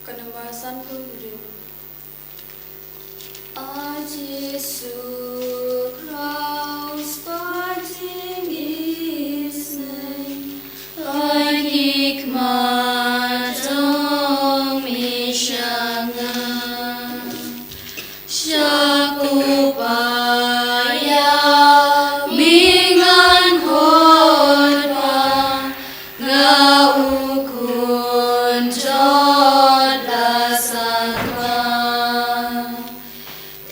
Kenembasan pemberi. Jesu Christ fighting His name, like hikmat dong misyangan, syakupaya mingan khotbah ngaukun jod lasakwa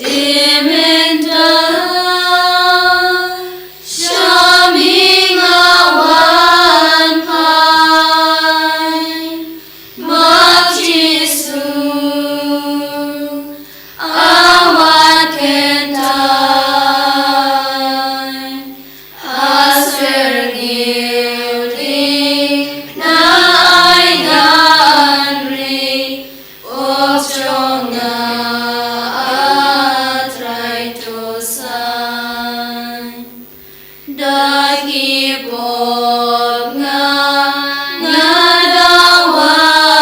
Dimenta syaming awan pai mak Jesu awat kentai aswer ngiuling na ay ganri opsyong na atray tosan dagi bob nga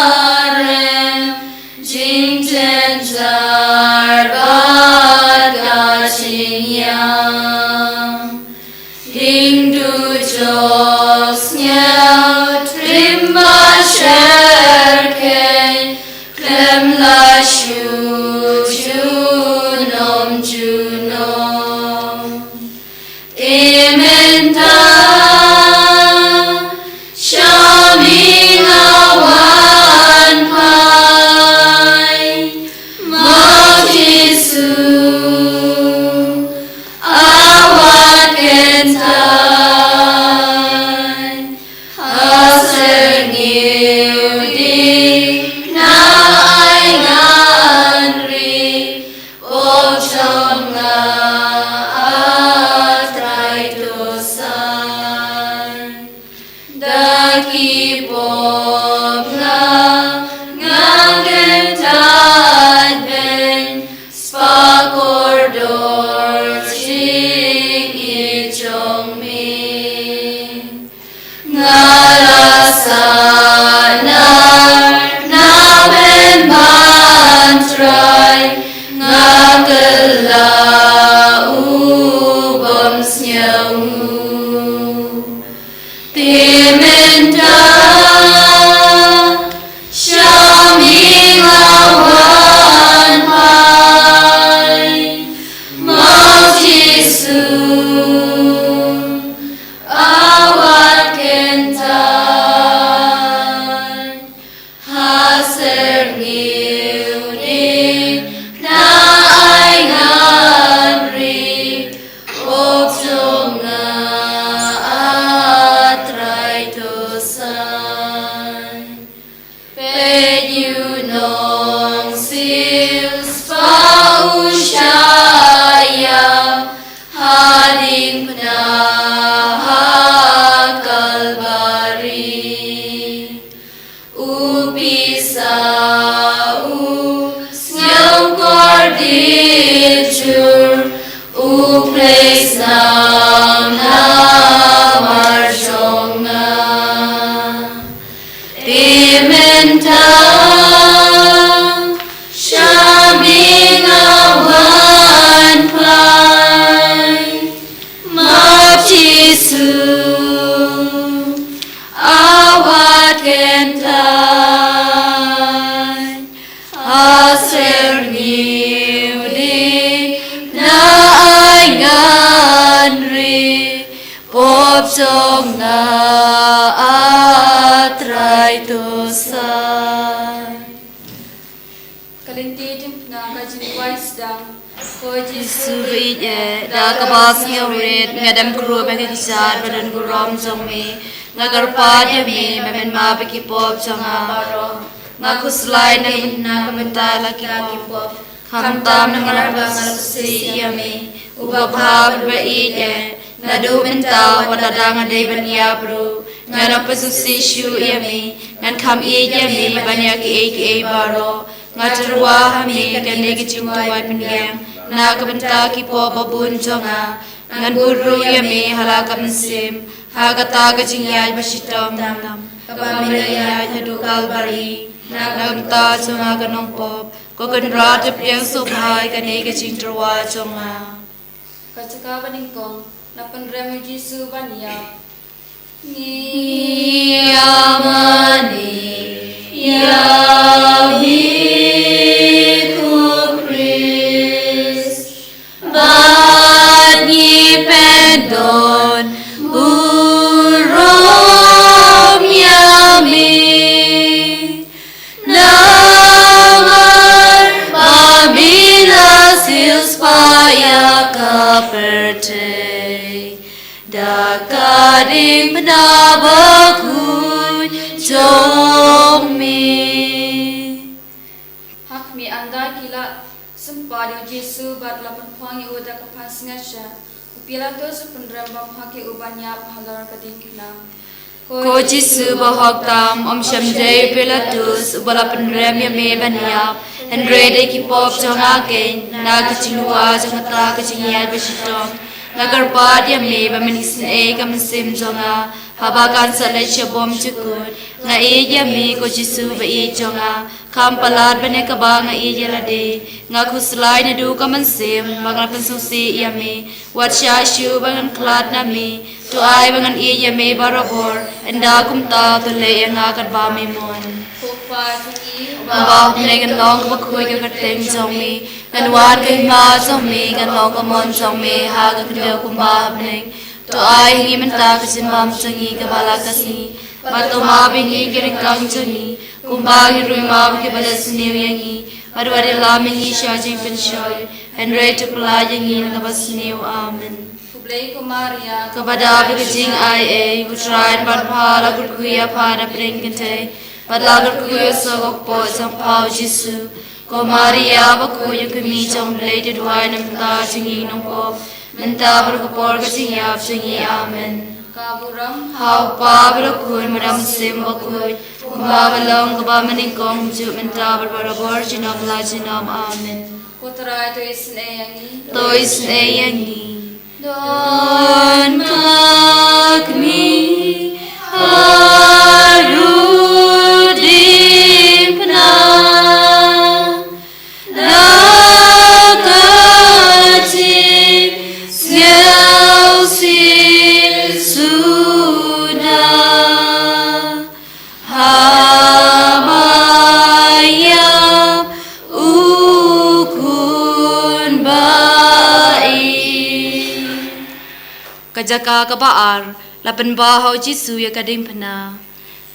dawarem jingten zarbat gachinyam ding du jos nyau trimba sherke klem la shu junom junom Imenta syaming awan pai mak Jesu awat kentai haser ngiudik na ay nganri opsyong nga atray tosan daki bob nga gentad ben spakordor ching ichong min ngalasanar na ben bantray ngagalaubom snyawu Dimenta syaming awan pai mak Jesu awat kentai haser ngiudik na ay nganri opsyong nga atray tosan penyunong sils pausyaya hading penaha kalbari upisau siyang kordicur upres nam na marsyonga Dimenta syaming awan pai mak Jesu awat kentai haser ngiudik na ay nganri opsyong nga atray tosan kalintidim nga kajiwais dang ko Jesu bije da kabas ngawrit ngadam kru bakisar badan gurom jongme ngagarpad yami memen mabiki pop jonga baro ngakuslay na inna kamentala ki pop kamtam nangaraba ngarapsi yami ubabhab baide nadu menta wadadanga devan yabru ngana pasusi shu yami ngan kam yami banyak ki baro ngajarwa hami kande ki chungtuwa pingyam na kabenta ki po babun jonga ngan buru yami halakam sim hagata gajingyal basitom nam kabamilaya hadu kalbari nam ta chunga kanong pop ko kan ra te piang so phai kan e ka ching trawa chunga ka chaka baning kong na panrem Jesu bania ni amani yavi ku Chris bani pendon burom yami namar babila silspaya kaperte Dakaring penabakun jomi hak mi anda kila sempat yang Jesu bat lapan puangi udah kapan sengaja upila tu sepenrem bam haki ubanya pahalar kadingkina Ko Jesu bahok tam om shamdei pilatus ubala penrem ya me baniap Andre de kipop jongaken na kacingwa jongata kacingiyat besitong Nagarpad ya me bamanis na e kamasim jonga habakan sa leche bom chukut nga e ya me ko Jesu ba e jonga kampalat bane kaba nga e ya lade nga kuslay na du kamansim bangan pansusi ya me wat sha shu bangan klat na me tu ay bangan e ya me barabor anda kumta tu le nga kadba me mon Kupa tuki Mabah dengan long bakui ke kerteng zomi Gan wan ke ma zomi Gan long ke mon zomi Haga kendel kumbah bening Tu ai hingi mentah kesin mam cengi Kebala kasi Batu ma bingi kiring kang cengi Kumbah hirui ma bagi pada seniw yangi Madu adi lam yangi syajing pensyoy Henry tu pula yangi Nangkabas seniw amin kublai kumaria Kepada berkejing ai Kutrain badpala kurkuya pada peringkente Padlagar kuya sogok po sang pao Jesu Ko Maria bakuya kami jang blade duai nam ta jingi nong po Menta berkapor kacingap jingi amen kaburam Hau pa berkun madam sim bakut Kumba balong kaba meningkong juk menta berbarabor jinam la jinam amen kutra itu isne yangi Tois ne yangi Don magmi harudim pna nakati sgelsi sudah hamayam ukun baik kajaka kabaar lapan bahau Jesu ya kading pena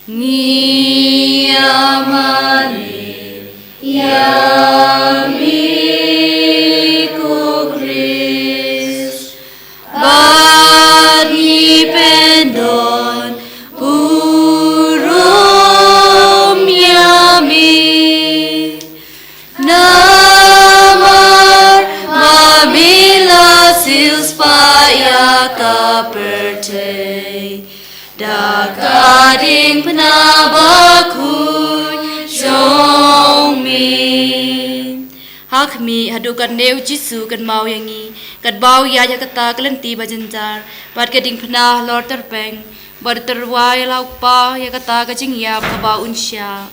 ni amani yami ku Chris bani pendon burum yami namar mabila silspaya kaperte Dakading penabakun jomi Hakmi hadukan neu Jesu kan mau yangi Kat bau ya ya kata kelenti bajenjar Bat kading penah lor terpeng Bat terwai lauk pa ya kata kacing yap kaba unsya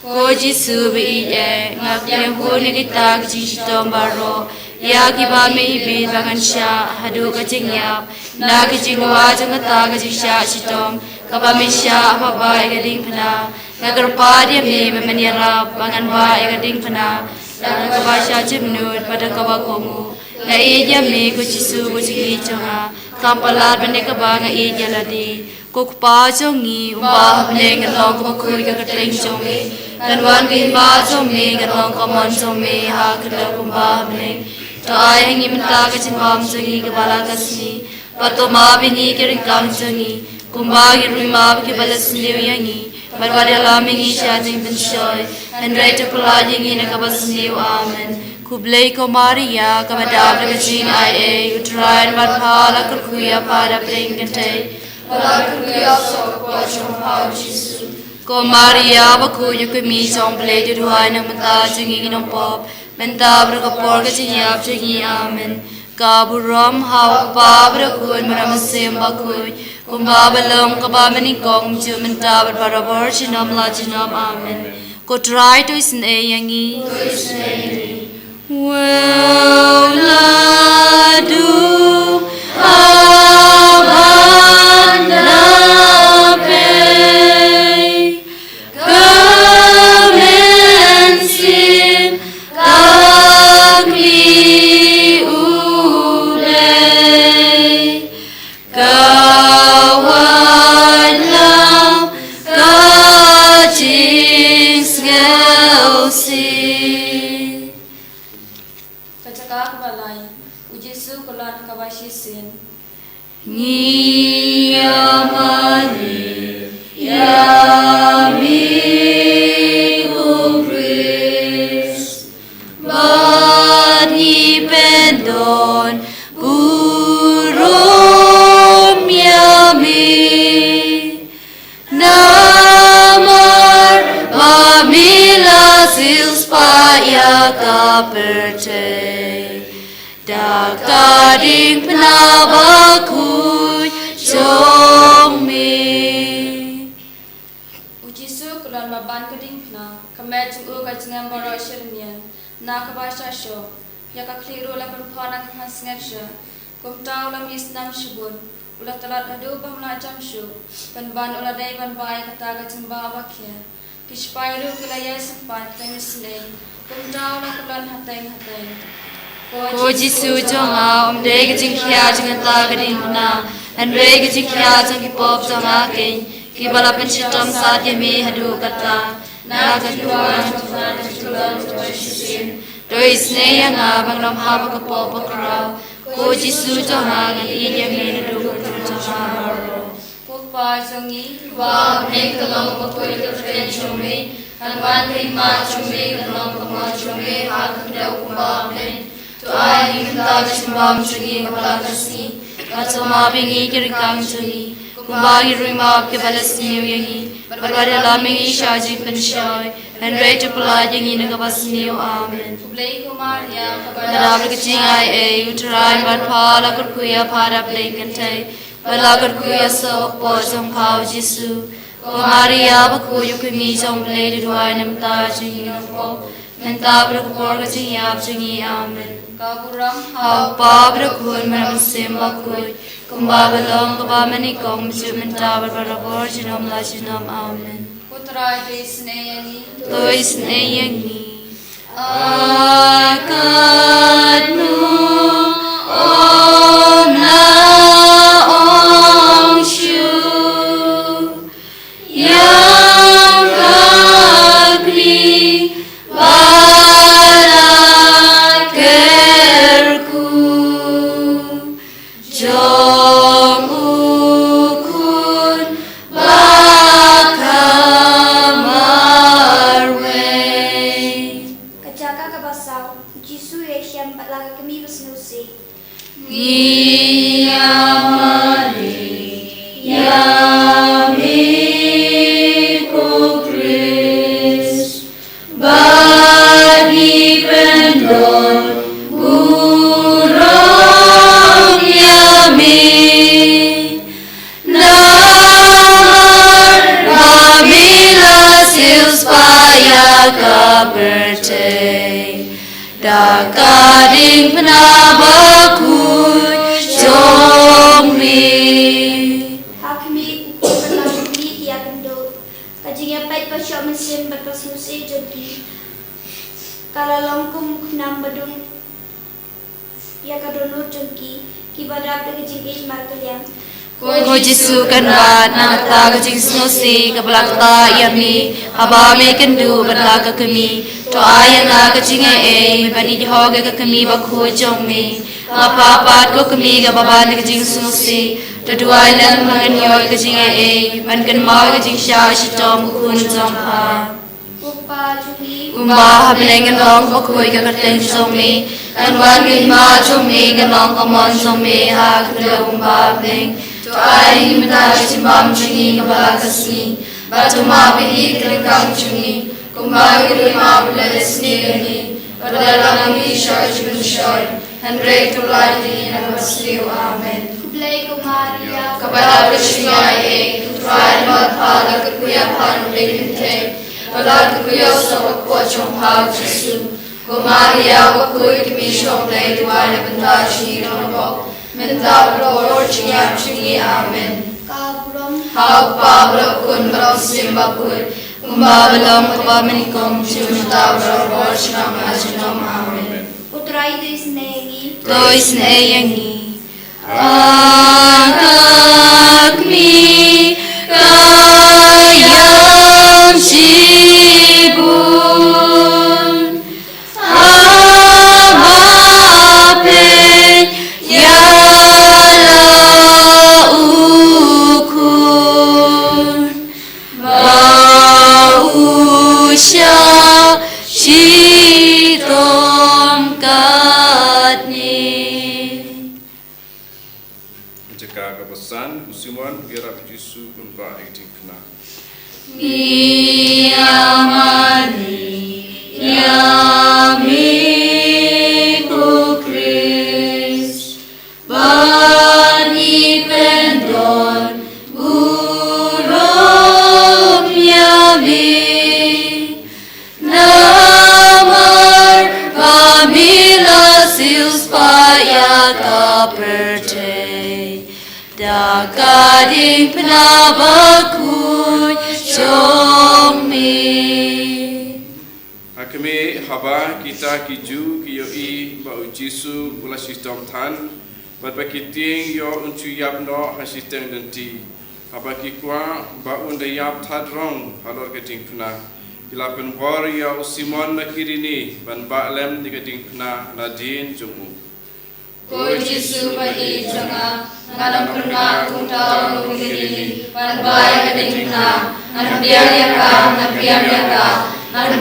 Ko Jesu biye ngak yang hun kita kacing sitom baro Ya kiba me ibi bangan sya hadu kacing yap Na kacing wa jang kata kacing sya sitom Kaba me sya apa ba gading pena Ngagar pa dia me memenirap bangan ba gading pena Dan kaba sya cimnut pada kaba kongu Nga iya me ko Jesu ko jingi jonga Kampalar bende kaba nga iya ladi Kukpa jongi umbah bende ngalong ko makui ka katling jongi Kanwan kimba jongi ngalong ko mon jongi ha kala kumbah bende To ay hangi menta ka jinwam jongi kabala kasni Pato ma bingi kiringkang jongi Kumbah girui ma baki balas liu yangi Barwari alamingi syajing pensyoy Henry to pula yangi nakabas liu amen Kublai ko Maria kabada berkecing ai utrain badpala kurkuya pada peringkente Pada kurkuya sok pojong pao Jesu Ko Maria bakuya kami jong play di duai nang menta jingi nong pop Menta berkapor kecing yap jingi amen Kaburam hau pa berakun meramesim bakui Kumba balong kaba meningkong ju menta berbarabor jinam la jinam amen ko try to is ne yangi well la do abanda pay come and sin kami ulay kawan lam kajing ngausi Kacakak balai, ujisu kulan kabashisin. Ngiyamani yami ubris bani pendon burom yami namar mamila silspaya kaperte Dakaring penabakuy jongmi Ujisu kulan maban keding pna, kamet jeng'u kajengam borok syirnian, na kabashasho, ya kakliru la perempuan kapasingatsya, kumtau lam isnam syubun, ulah telat adu pamla jamsyu, penban ulah day banbai kata kajengba abakya, kishpairu kilaya sempat kamisnei, kumtau la kulan hateng-hateng. Ko Jisu jonga omde gajing khia jangan ta gading na andre gajing khia jang kipop jonga king kibala penchitom satya me hadu kata na gadua jonga tulan tuashin doi sneya na banglam haba kapop krau ko Jisu jonga gadi ye me hadu jonga Kupa jongi, wa me kalong pakoi katren chome kanwan ma chome kalong kama chome hak dau kumba me to ai minta chimbam chungi kapala kasi katoma bingi kirikang chungi kumbangi ruima ke balasni yangi barkada lamingi shaji penshoy and right to pala yangi nakabasni amen Kublai Kumaria, Madam kaching ai utrai ban phala kurkuya phara blengante bala kurkuya so po jong khau Jisu Kumaria bakuyu kumi jong blade duai namta chingi ko nanta brakpor kaching yap chingi amen Kaguram Hau pa brakun manam simba kuy kumba balong kaba manikong menta barbarabor jinom la jinom amen Putra Desneyani, Tois neyangi akadmu om na ong shu yang kagri balakerku jong ukun bakamarwe Kacaka kabasau, Jisu Yesyam patlaga kami besnusi. Ngiyamani yami kukris bagi pendon burung yami namar mamila silspaya kaberte Dakaring penabakuy jongmi Hakimi ukun patlaga kami kia kendo. Kajingnya pait pasyo mesin berpasnusi jogi. Kalalongkum kunam badung ya kadono jogi. Kibadap de kajing ismar kaliang. Ko Jisu kanwa nangata kajing snosi kabalakta yami habame kendu berlaga kami to ayanga kajing bani dihoga kami bakhu jongmi ngapapat ko kami gababan kajing snosi to duai lang manganyo kajing mankan mau kajing sha shitom kun jongha Kupa jogi. Kumba habilengan long bakhui ka karteng jongmi kanwan ma jongmi ganong kamon jongmi ha kdo kumba bling to ai minta chimbam chungi kabala kasni batuma bi krikang chungi kumba giri ma blesni ni padala mi shoj bin shoj and break to light in a muslim amen Kublai Kumaria, kabala krishnai to try not phala kuya pan biginte Palat kuyo so ko chong pao Jesu. Ko Maria ko kuy kimi shong lay duwa na benda chi rongo. Menta pro chiam chi amen. Kabrom Hau Pablo kun bro simba kun. Kumbabalong kabamanikom chumta bro shnam ajnom amen. utrai dois nengi Dois neyangi. Agakmi kayang sibun. Amapen yala ukun. Bausya shitom katni. Jika kepesan, usiman biar Yesus pun baik di kena. Miamani yamiku Kris Bani pendon burom yami Namar pamila sius paya kaperte Dakading penabakuy Shomi Hakimi haba kita kiju kiyo I ba ujisu ula sistem tan bat bakiting yo uncu yap no hasisteng denti haba kikwa ba unda yap tadrong halor keting puna ila penwar ya usimon na kirini ban ba lem di keting puna nadin jumu Ko Jesu bagi janga nganam puna kutau nungkiri panbai kedingna ngan biar yaka ngan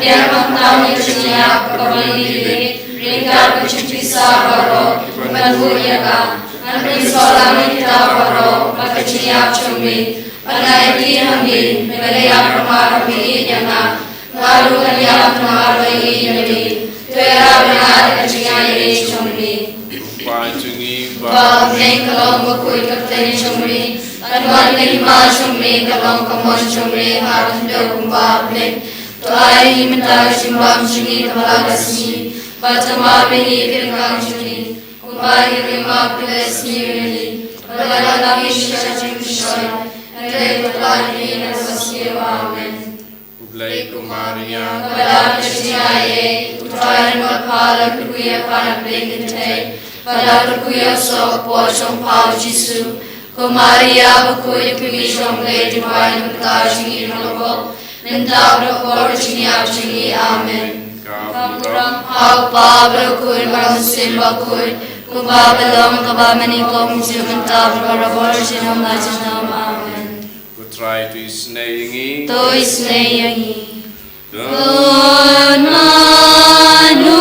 biar mantau ni cinya kabali ringkar kucipisa baro manhur yaka ngan risolam kita baro makacinya cumi panai di hambi melaya pramar bi yanga ngalu kaya pramar bi yami tera benar kacinya ini cumi Panjungi Bab neng kalong bakui kapten chumri, anwan neng ma chumri kalong kamon chumri harus dokum bab neng. To ai minta simbam chungi kapalagasmi, baca ma beni kirkang chungi, kumbai rima pilesmi rili, balala nami shachim shoy, ante kapalani nasasya amen. Ublay Maria Kapala kasiyaye, utrayan kapala kuya para bengintay. Pada kuya so po chong pao Jesu, ko Maria bakuya kimi chong le divine mata chingi robo, menta bro chingi ap chingi amen. Kamuram Hau Pablo kun bang simba kun, kubabalong kabamani kong menta bro chinam lajinam amen. Kutrai tu isneingi To isneyangi. Dan Manu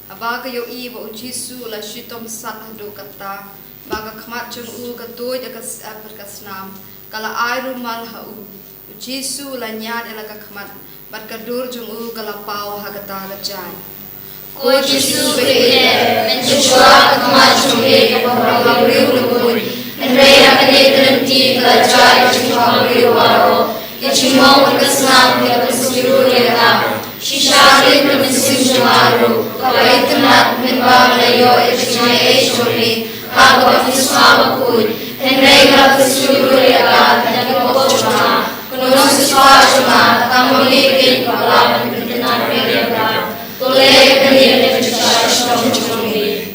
Abaga yo I ba ujisu la shitom sat hado kata baga khmat chung u ka toy ka kasnam kala airu mal ha u ujisu la nyad ela ka khmat bat ka dur chung u kala pau ha kata ga jai Ko Jesu beriye menjua khmat chung e ka pa riu lu bui menreya kane terenti kala jai chung riu waro ke chimong ka snam ke ka siru ya ka shisha ke ka mesim chung Kapaitanat minbang layo isinay shuri hagap isma bakun henry grab suri agat nagpo chuma kuno siswa chuma tamuli kala pintan pera tole kani chumi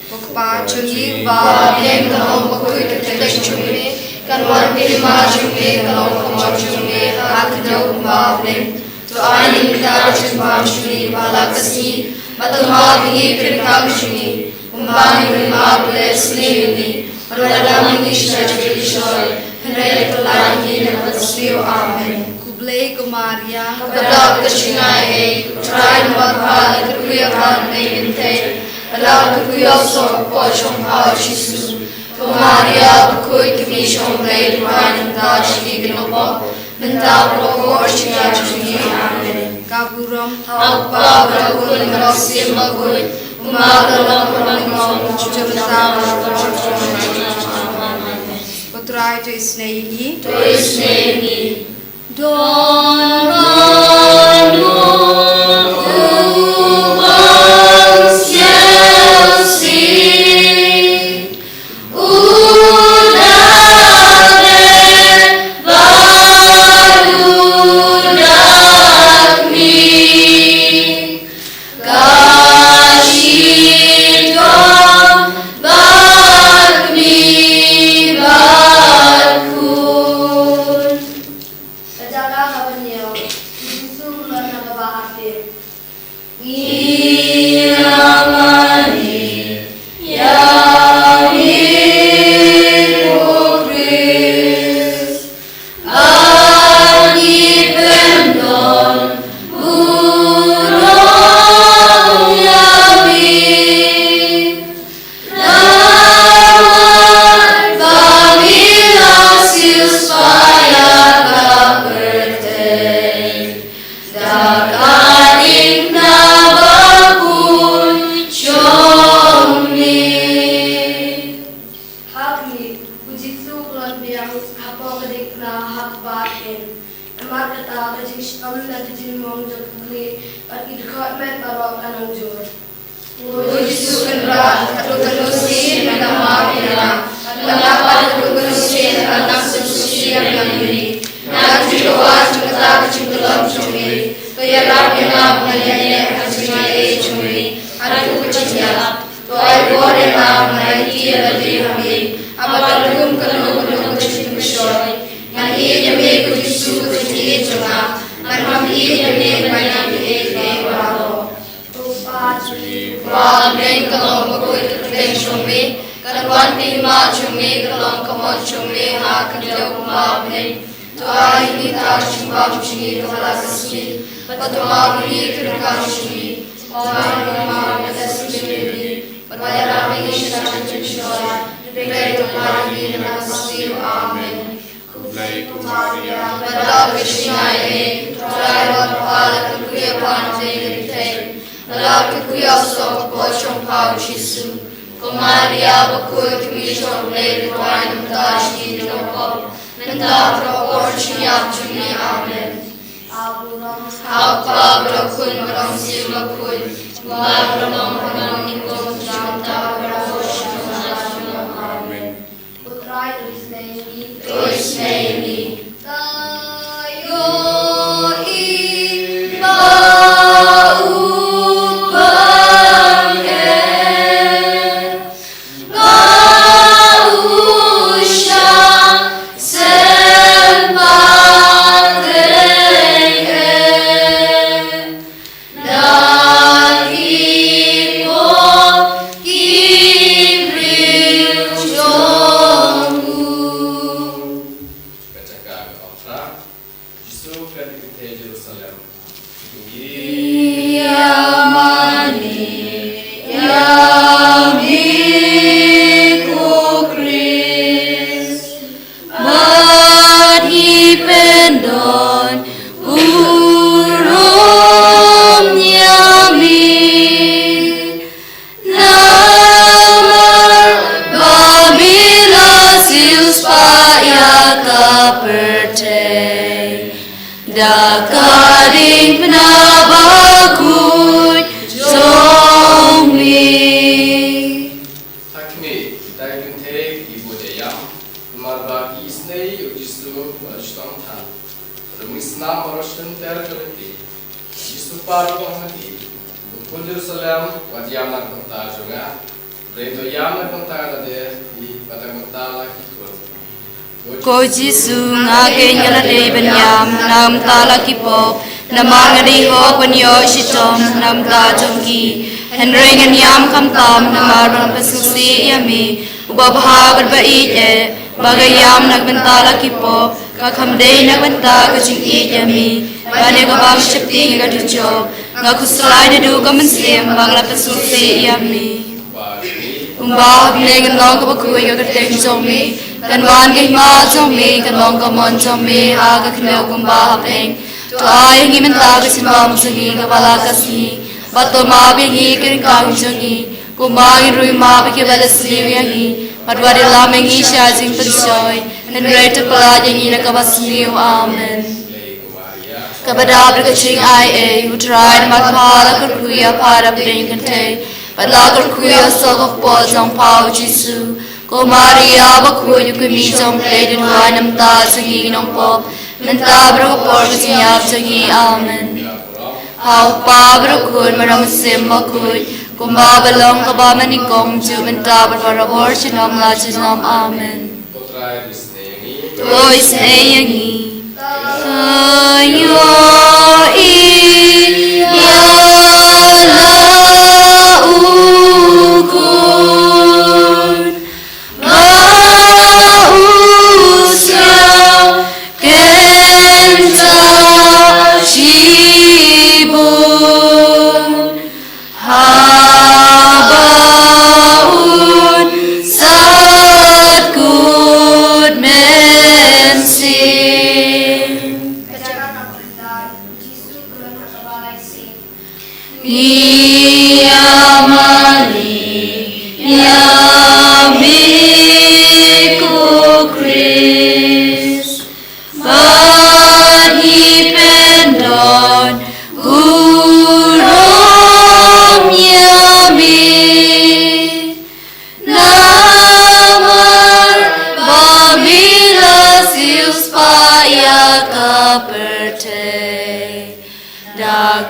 Pokpa chungi ba dem kalong bakui ketek chumi kanwan pirma chumi kalong kamor chumi akdo ba blem to ani ta chuma chumi bala kasi matama bingi pirkam chumi umbani ma bless ni rodala mingi shachri shoy henry kalani na tasliu amen kublai kumaria kadab kachinai try magha kuya kan binte Allah kuya so pochong ha Jesus Maria bakui kemishong lay duan da chigi gnopo menta pro orchiya chigi amen kaburam alpa bakui marosim magui umagalong pramangong chumta Potrai to isnei Don Manu Ubang Sielsi Dakaring pinabagoy sa ta juga Reto yang nak kontak ada di pada mentala kita. Ko Jisu nga ke nyala de benyam nam ta la ki pop namang ri ho panyo shitom nam ta jongki henry nganyam kam tam namar bang pasusi yami ubabha berbai je bagayam nagbentala ki pop ka khamde nagbenta ka ching yami bane ka bang shakti ga dujo nga kuslai de du ka mensim bang la pasusi yami Umbah bilang long ka bakui ka kerteng zomi kan wan ka hima zomi kan long ka mon zomi ha ka knel kumbah bilang to ay ngi menta ka simbam zogi ka bala ka si bato ma bi ngi kin ka zogi kumbah ngi rui ma bi ke bala si yangi padwari la mengi sha jing persoy and right to pala yangi na ka basni amen kabada berkecing ai who tried my father ka kuya para bilang kante Padlagar kuya sa po sang pao Jisu Ko Maria bakuy ko mi sang play din wa nam ta sangi ng pop Nanta bro por ko sinyap sangi amen Hau pa bro kun maram sim bakuy Kung babalong ka ba manikong ju menta barbarabor sinam la sinam amen Toy snayangi Kayo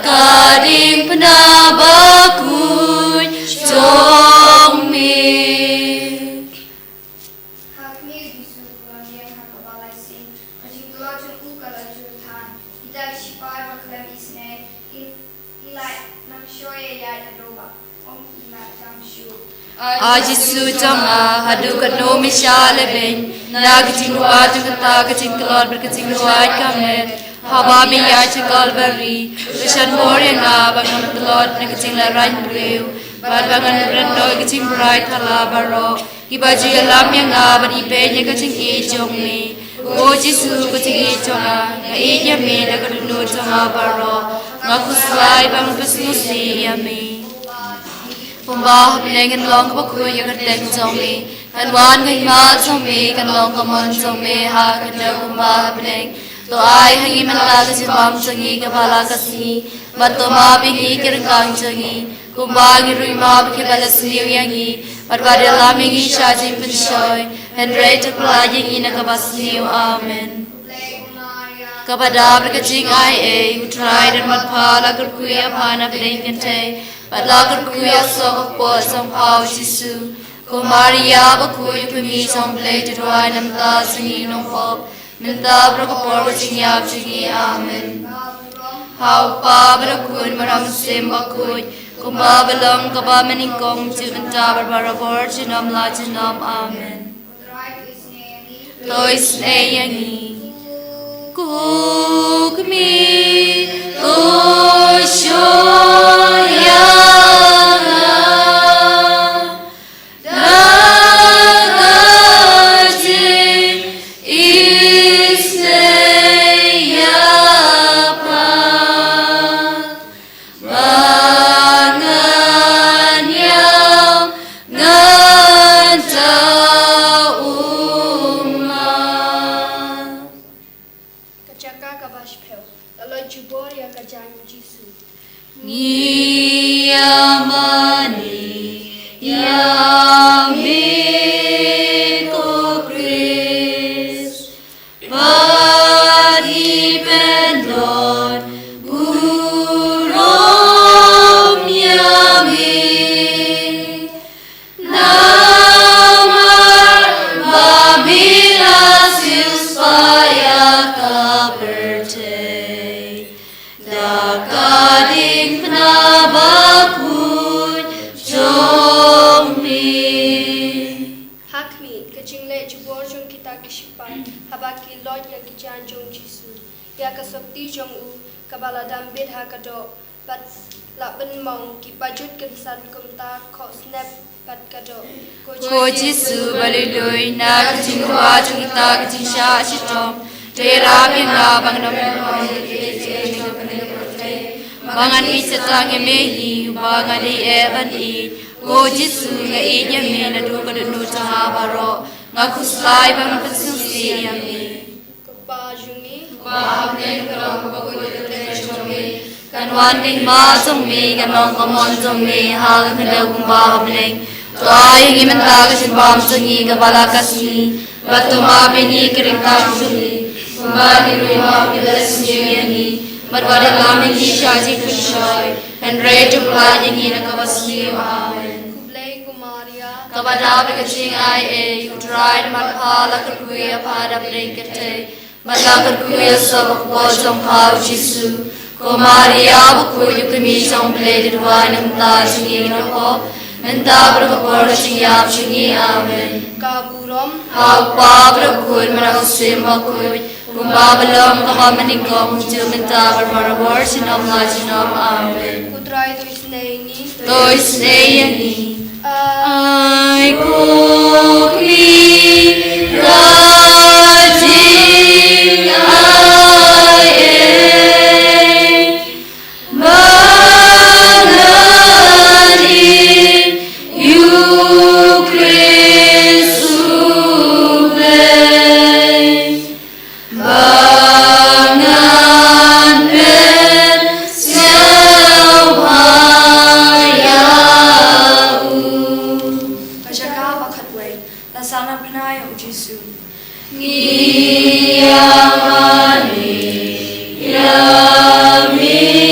Kading penabakuy Jongmi Hakmi Jisu kuan yang hakabalai sin Majik keluar jengku kalau jurutan Kita disipar baklam isne Ilai nam shoye ya jadoba Om ilai kam shu Ajisu janga hadu kano mishale ben Nagajing luar jengkata kajing keluar berkajing luar kamet Haba biya cakal beri Wishan yang bangan telot na kacing laran beliau Bangan berendoi kacing berai thala baro Ibaju alam yang bad ipenya kacing ijong ni O Jisu kacing ijong nga iya me na kadunod sa baro Nga kuslay bang pesmusi yami Pumbah bilangan long kapakuy yung kateng zomi Kanwan kay ma zomi kanlong kamon zomi ha kandaw pumbah bilang To ay hangi manalaga si mam sangi kapala kasi Bato mabingi kirangkang sangi Kumbangi rui mabiki balas niyo yangi Padwada lamingi siya jing pensyoy Henry to pelayang ina kabas niyo amen Kapada berkacing ay who tried and matpala kurkuya pana pinagkantay Padla kurkuya sokok po sang pao Jisu Kumaria bakuy pumi sang play to dry namta sangi nong pop Minta berkapor bercingyap cingi amen Hau pa berakun maram sim bakun Kumba belong kaba meningkong Minta berbarabor cinam la cinam amen Tois neyangi Kukmi Kushoya Ni kajing le jubor jong kita kishipan habaki lord ya kijan jong jisu ya kasakti jong u kabala dambit ha kado pat la ben mong ki pajut kensan kumta kho snap pat kado Ko Jisu baliloi na kajing kwa jong kita kajing sha shitom Tera bina bang nam Bangan isatang emehi bangan di evan i Ko Jisu nga inya me na du ka nu tanga baro nga kuslai bang pasungsi yami ba jungi ba ne ka ko ko te chomi kan wan ding ma song me kan long ka mon song me ha ka da gung ba bleng to ai ngi men ta ka sin bam sangi ka bala ka si batu ma be ni kring ta suni ba ni ru ma be da singi yani Marwada kami di shaji kushoy and ready to fly in a kawasli amen. kublai kumaria Kabada bekaching ai e you tried matpala kuya pada brinkete matla kuya sabak wajong pau Jisu Kumaria bukuy kami song plated wine and ta singi na ho menta berkapor singyap singi amen. kaburom Hau pa berkuy merakusim bakuy Kumbabalom kakamanikong Jumenta barbarabor sinom la sinom amen kudrai to isneini Tois neyani Ay kukli Rajing ay Banganin You Bangan ben selbayau Kajaka bakatway, lasana pnaya o Jisu. Ngiyamani yamiku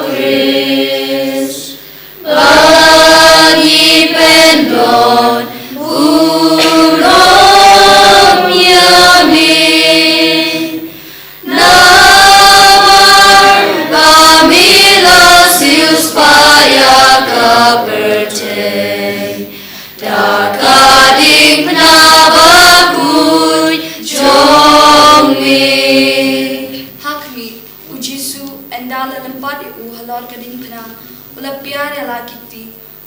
Kris Bagi pendon ulom yamin Namar pamila sius paya kaperte Dakadik penabakuy jomi Hakmi, o Jisu, endala lempat u halal kading pna, ula piara la kiti,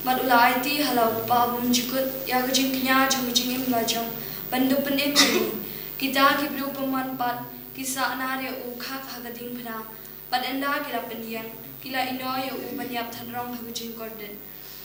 mad ula aiti halau babum jikut, ya kajing knya jong jing im lajong, bandu penim ini, kita kibru pemanpat, kisah anare u khak hagading pna, pad enda kila pendian, kila inoy u banyap thanrong hagajing korden.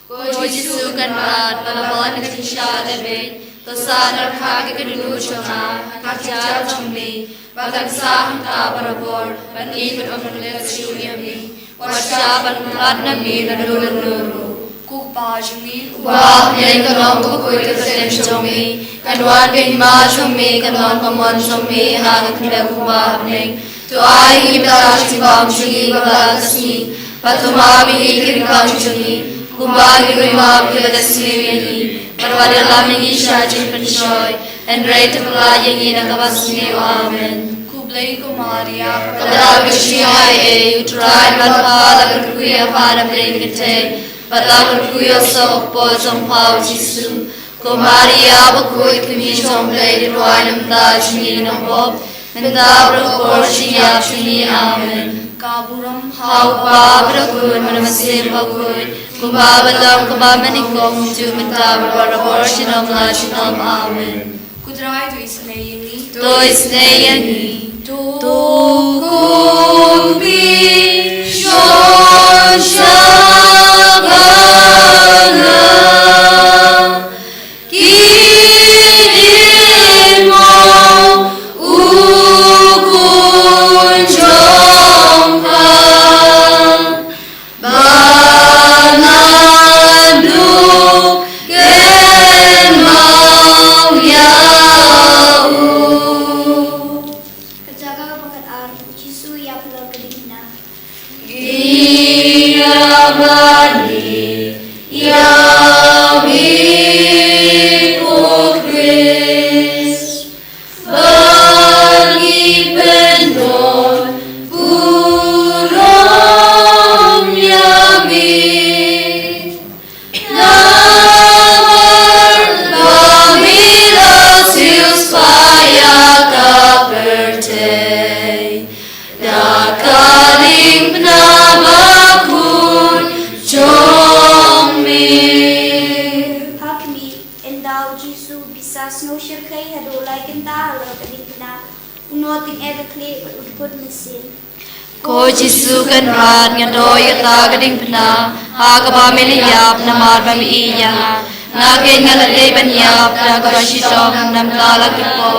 Ko Jisu kan mat balabon kajing sha lebe to sadar khage kadunu chona kacha chumi bagak sa ta barabor ban ibn omle siumi washa ban mat na mi na nuru Kukpa jungi, Wah, yang kalong ko kuy ka sen chumi kanwan bin ma chumi kanwan kamon chumi ha kanda kuwa ning to ai ibta chibam chumi bagasi patuma bi kirkang chumi Kumbagi rumah kita sendiri, perwada lami shaji penshoy, and rate of lying in a kabasni amen. kublai kumaria, Kada bishai you tried matpala kuya para bringete, but la kuya so pozong pau Jisu. Kumaria bakuy kumishong blade wine and blood in a hope, and dabro portion yapshini amen. kaburam Hau babra kun manamasim bakuy, kumbabalam kumamanikong tumita barbarabor sinom la sinom amen. kudrai tu isnayini, To isneyani, tu Tukubi Shon Shagana Kidin mo Ukun Jongka Banadu Ken Mau Yau Kajaga bakat ar Jisu ya pelak kedina Iya shirkai hadu lai kenta lo kading kena unoting ega kli udkut mesin. Ko Jesu kan ran ngadoi kata kading pena ha kaba meliyap namar bami iya ngake ngalale banyap da kaba shitom nam tala kipo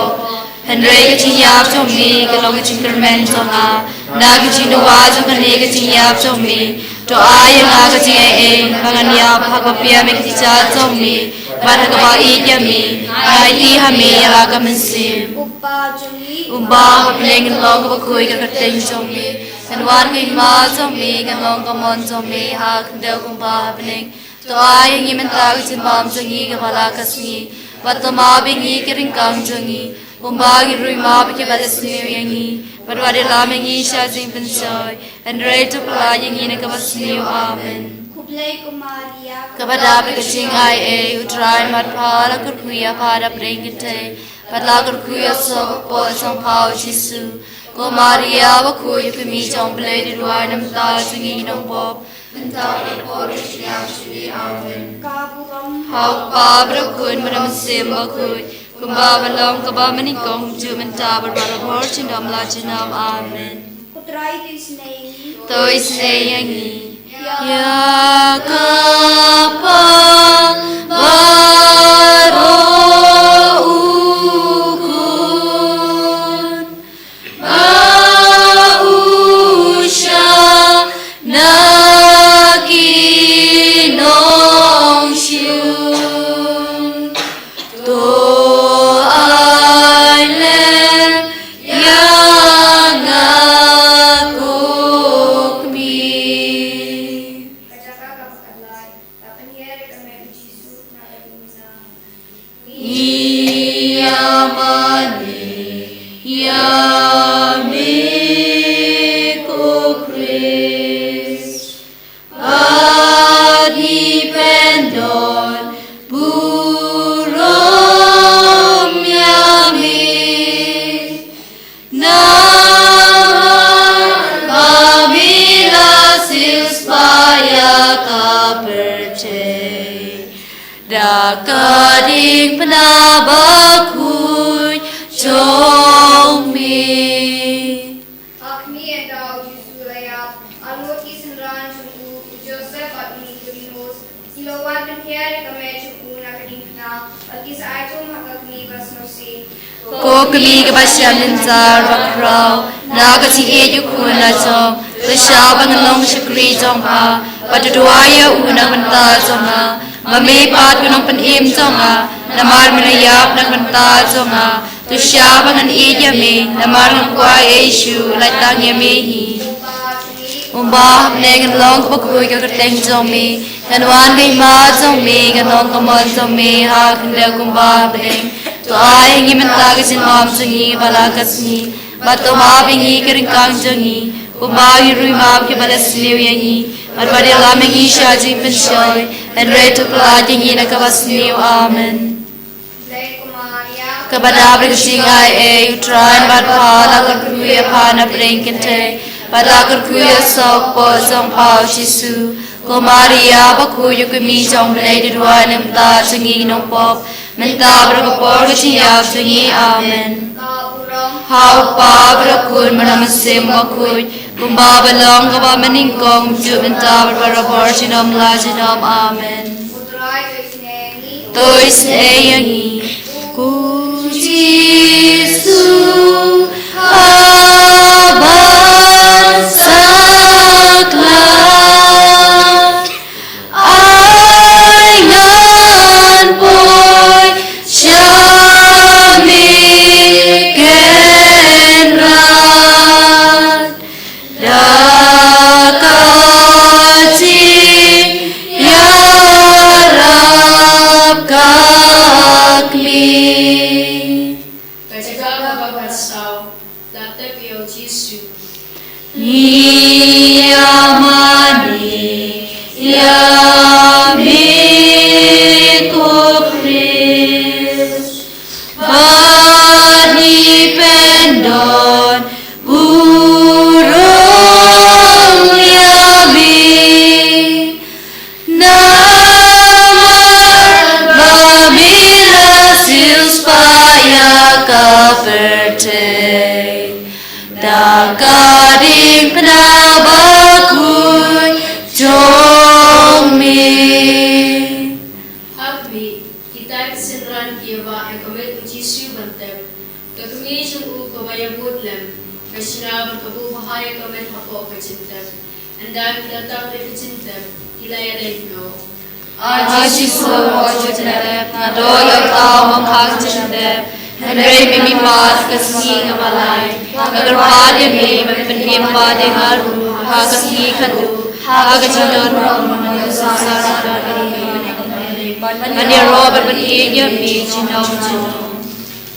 Henry kecinyap somi kalau kecingkermen songa na kecinawa songkane kecinyap somi doa yang aga kecing manganyap hakapia me kecicat somi pada kaba ijami ai hami aga mensim Upa juli Umba kapileng long kapakui kakateng somi Kanwan kay ma somi kanong kamon somi hak daw kumba kapileng To ay ang imenta kasimbam sangi kapala kasngi Bato mabingi kiringkang sangi Umba girui mabiki batas niyo yangi Barwade lamengi siya sing pensoy And ray to pala yangi na kabas niyo amen kublai kumaria Kepada pekacing ay utrain matpala kurkuya pada pringkite Padla kurkuya sok po sang pao Jesu Ko Maria wakuya kami jong belay di luar nam tal sungi nong bob Mentau na po siya suli amen kaburam Hau pa brakun manam sim wakuy Kumba balong kaba manikong ju menta berbara bor cindam la cinam amen kutrai tisnei Toi seyangi Ya kapa baro ukun Mausha naginong siyun To ailem yang agukmi Kajaka kapalay, tapaniyere kami Jesu na limina. Yamani Yami ko Christ Adi pendon Burom Yami Naman Pamila Silspaya Kapercay Dakadik penabakuy Chongmi Akni endau Jesu layap, alot isenran chungu, Joseph at Nicodemus, silawan penhiari kami chungu na kadingna, at isa aitum hakakni basnosi. Ko kami kebasyam linzar bakrau Nagati eju kuna chong Kesya bangalong syukri chong ha Patuduaya una benta chong ha Mami pat gunong panim chong ha Namar minayap na benta chong ha Tusya bangan ijami Namar ng kwa Yeshu Latang yamihi Umba nengan long bakuy kakarteng chong mi Kanwan kay ma chong mi Kanong kamon chong mi Ha kanda kumba bling To ay ngi mentagi sin mam sungi balakas ni Bato mabingi keringkang jungi Kumbahi rui mab ke balas liu yangi Marwade lamengi syajing pensyoy And reto pelajangi na kabas liu amen Blay kumaria, Kepada berkesing ay utran bat pala kerkuya pana prengkente Pada kerkuya sok po song pao Jesu Ko Maria bakuya kami jong belay di dua nemta sungi nong pop Menta berkepor keciyap sungi amen kaburam, Hau pa berakun manamasim wakuy Kumba balong kaba meningkong Ju menta berbarabor sinom la sinom amen utray tisnei, Tois eyangi Ku Jesu Abang saklat Ay ngan poy Syami kenrat Dakacing Yarab kakmi Kajaka kading penabakun jongmi. Happy, kita kesenran kiawa ekomet ujisu bantem. Kekemi jemu kebaya budlem. Kesina berkebu bahaya ekomet hapo kecintem. Anda kita tak kecintem. Kilaya dengko. Aji semua jendep, ngadoyak tau menghang jendep. Henry mimi pas kasih ngamalai. Agar pada mi berpenim pada ngaru. Hakasih kandu, hakajidor menusasar dari. Mania roh berpenim mi cinom.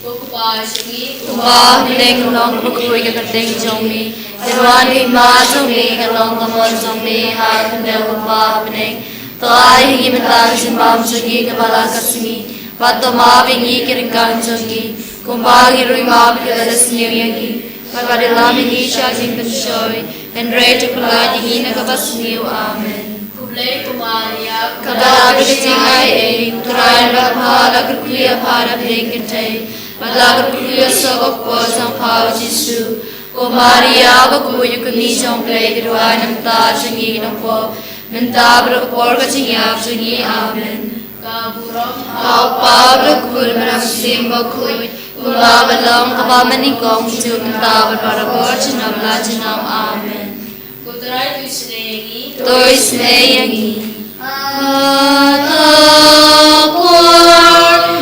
Kukupa segi. Kumbah neng long berkuih keteng jomi. Dewan lima jomi kalong kamon jomi. Hakandel kumbah neng. Toai hingi mentang simbam jogi kepala kasmi. Pato mabingi kiringkan jogi. Kumbang irui mabingi adas niyangi. Pagkadala mingi siya jing pensyoy. And ray to kulay hingi nakapasniw. Amen. Kublay kumaria. Kadala bikiting ay turayan bakhala kukuya para pingkintay. Maglagar kukuya sabak po sang pao Jisu. Kumaria bakuya kumisang play kiruan ng ta jangi ng po. Mentabra por kacingap jangi. Amen. Kaburong. Pabra kul manang simba kuy. Kulabalang kapamanigong tu mentabra para por janam la janam. Amen. Kutray tu sinayangi. Toy sinayangi. Atapor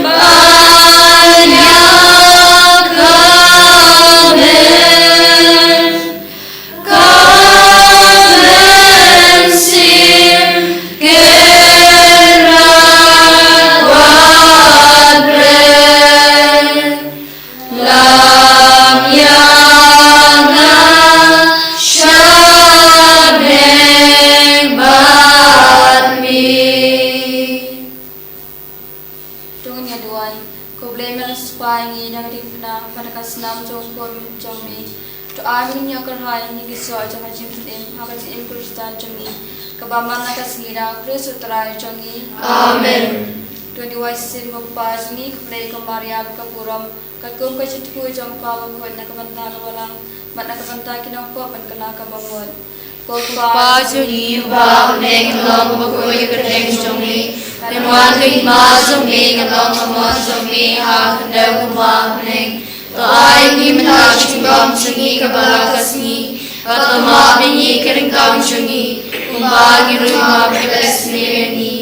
banyak kamen. Kamen sim kerawat bren. Lam yana syabeng batmi. Tungan ya duai. Kublay melang sepangi nagari puna pada kasenam jong kor jongmi. To amin nya kerhai ni giso aja hajim tunim hakatin Kristan jongi. Kabaman nakasingira Kristus terai jongi. Amen. Tuan diwai sin magpas ni kublay kumaria kapuram kakum kajitku jong pawang kuan nakabanta walang mat nakabanta kinang po man kana kabamon. Pasungi ubah neng long bakuy keteng jongi. Temuan lima jongi ngalong kamon jongi hakandau ubah neng. Toai ni menang cimbam jongi kabalakasni. Patama bingi keringkang jongi. Umbagi rumah beresni ni.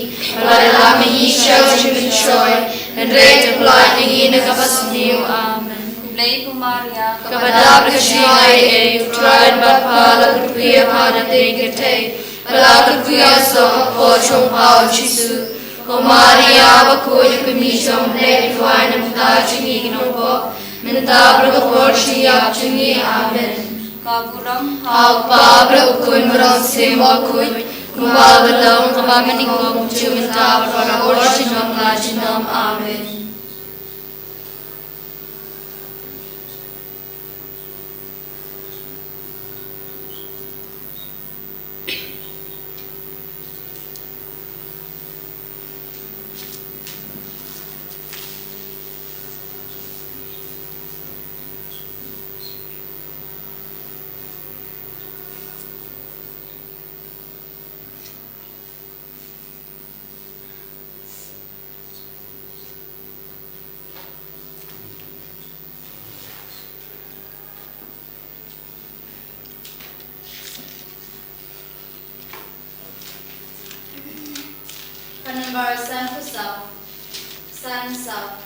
Padahal mengi syau jimencoy. Hendrei terpelai bingi nakapasniu. Amen. Kublay kumaria Kepada berkesyai Tuhan Bapa lakukuya pada tingkatay Palakukuya sa pochong pao Jisu Kumaria bakuya kumisong Lady Tuhan Namta jungi ginongpo Minta berkapor siyap jungi. Amen. kaburam Hapa berukun merong simbakuy Kumbal balong kamamaningong Juminta berkapor sinom la jinom. Amen. Panambar san kusap, san sap.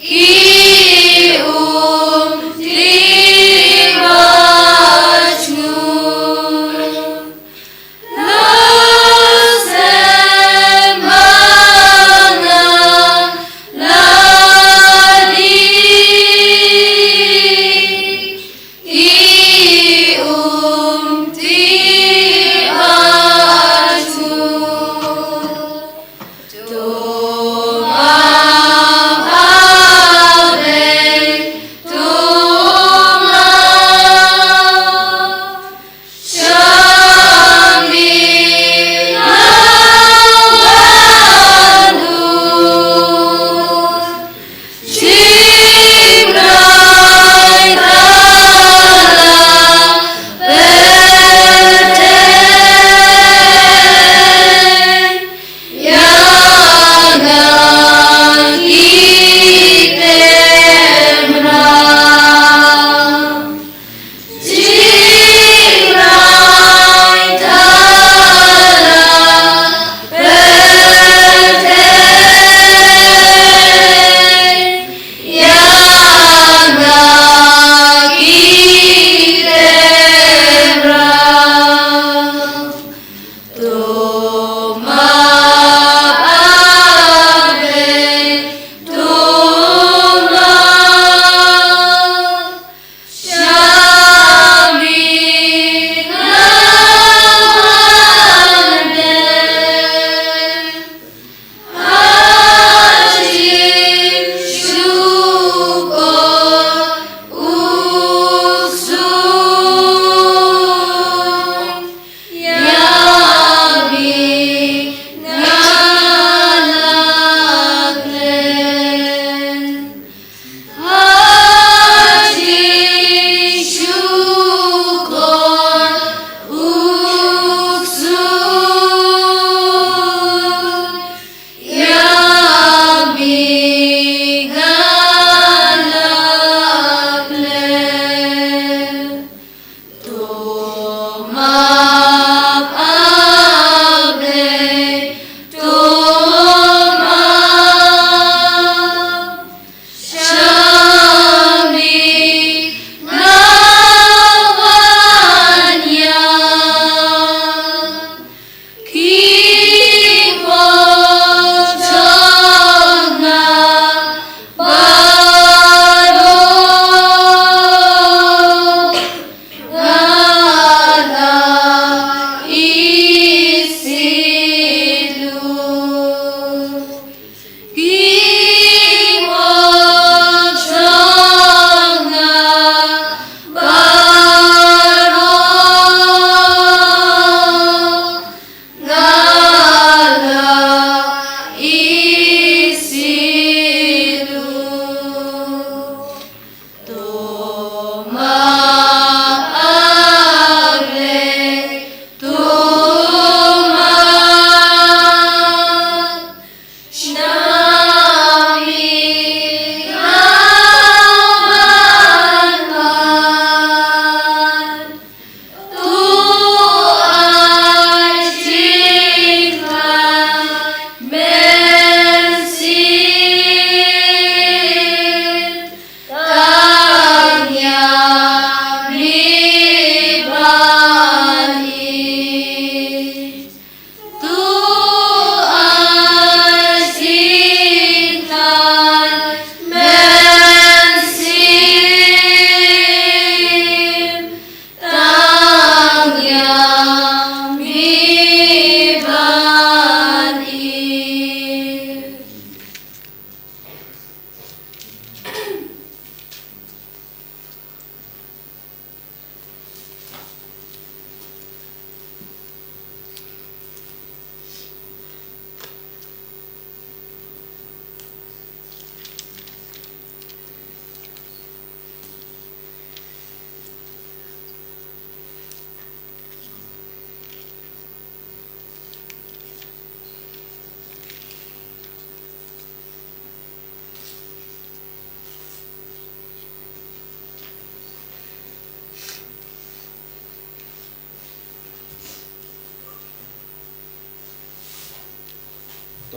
Ki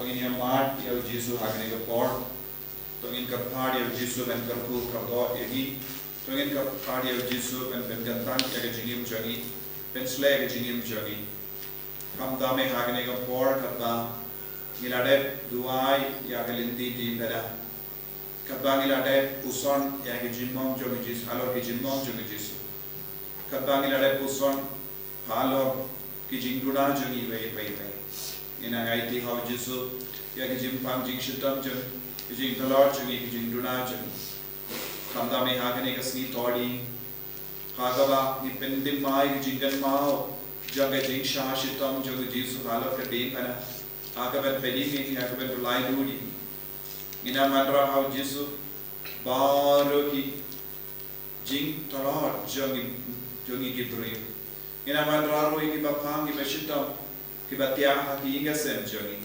tongin yamat ya Yesus hagne ke por tongin ka phad ya Yesus ben karpu kardo egi tongin ka phad ya Yesus ben gantan ya ke jingim jangi ben sle ke jingim jangi kam dame hagne ke por kata ngilade duai ya ke linti di pada kata ngilade puson ya ke jimmong jangi Yesus alor ke jimmong jangi Yesus kata ngilade puson halor ki jingduna jangi bai bai bai ina ngai ti hau Yesus ya ki jimpang jing shitam jang ki jing tolor jangi ki jingduna jangi kamda me hagane ka sni todi hagaba ni pendim mai ki jingan mau jaga jing sha shitam jang Yesus halor ka ding kana hagaba pedi ki hagaba lai dudi ina mandra hau Yesus baro ki jing tolor jangi ki bri ina mandra ro ki bapang ki beshitam ki batia ha ki inga sem jangi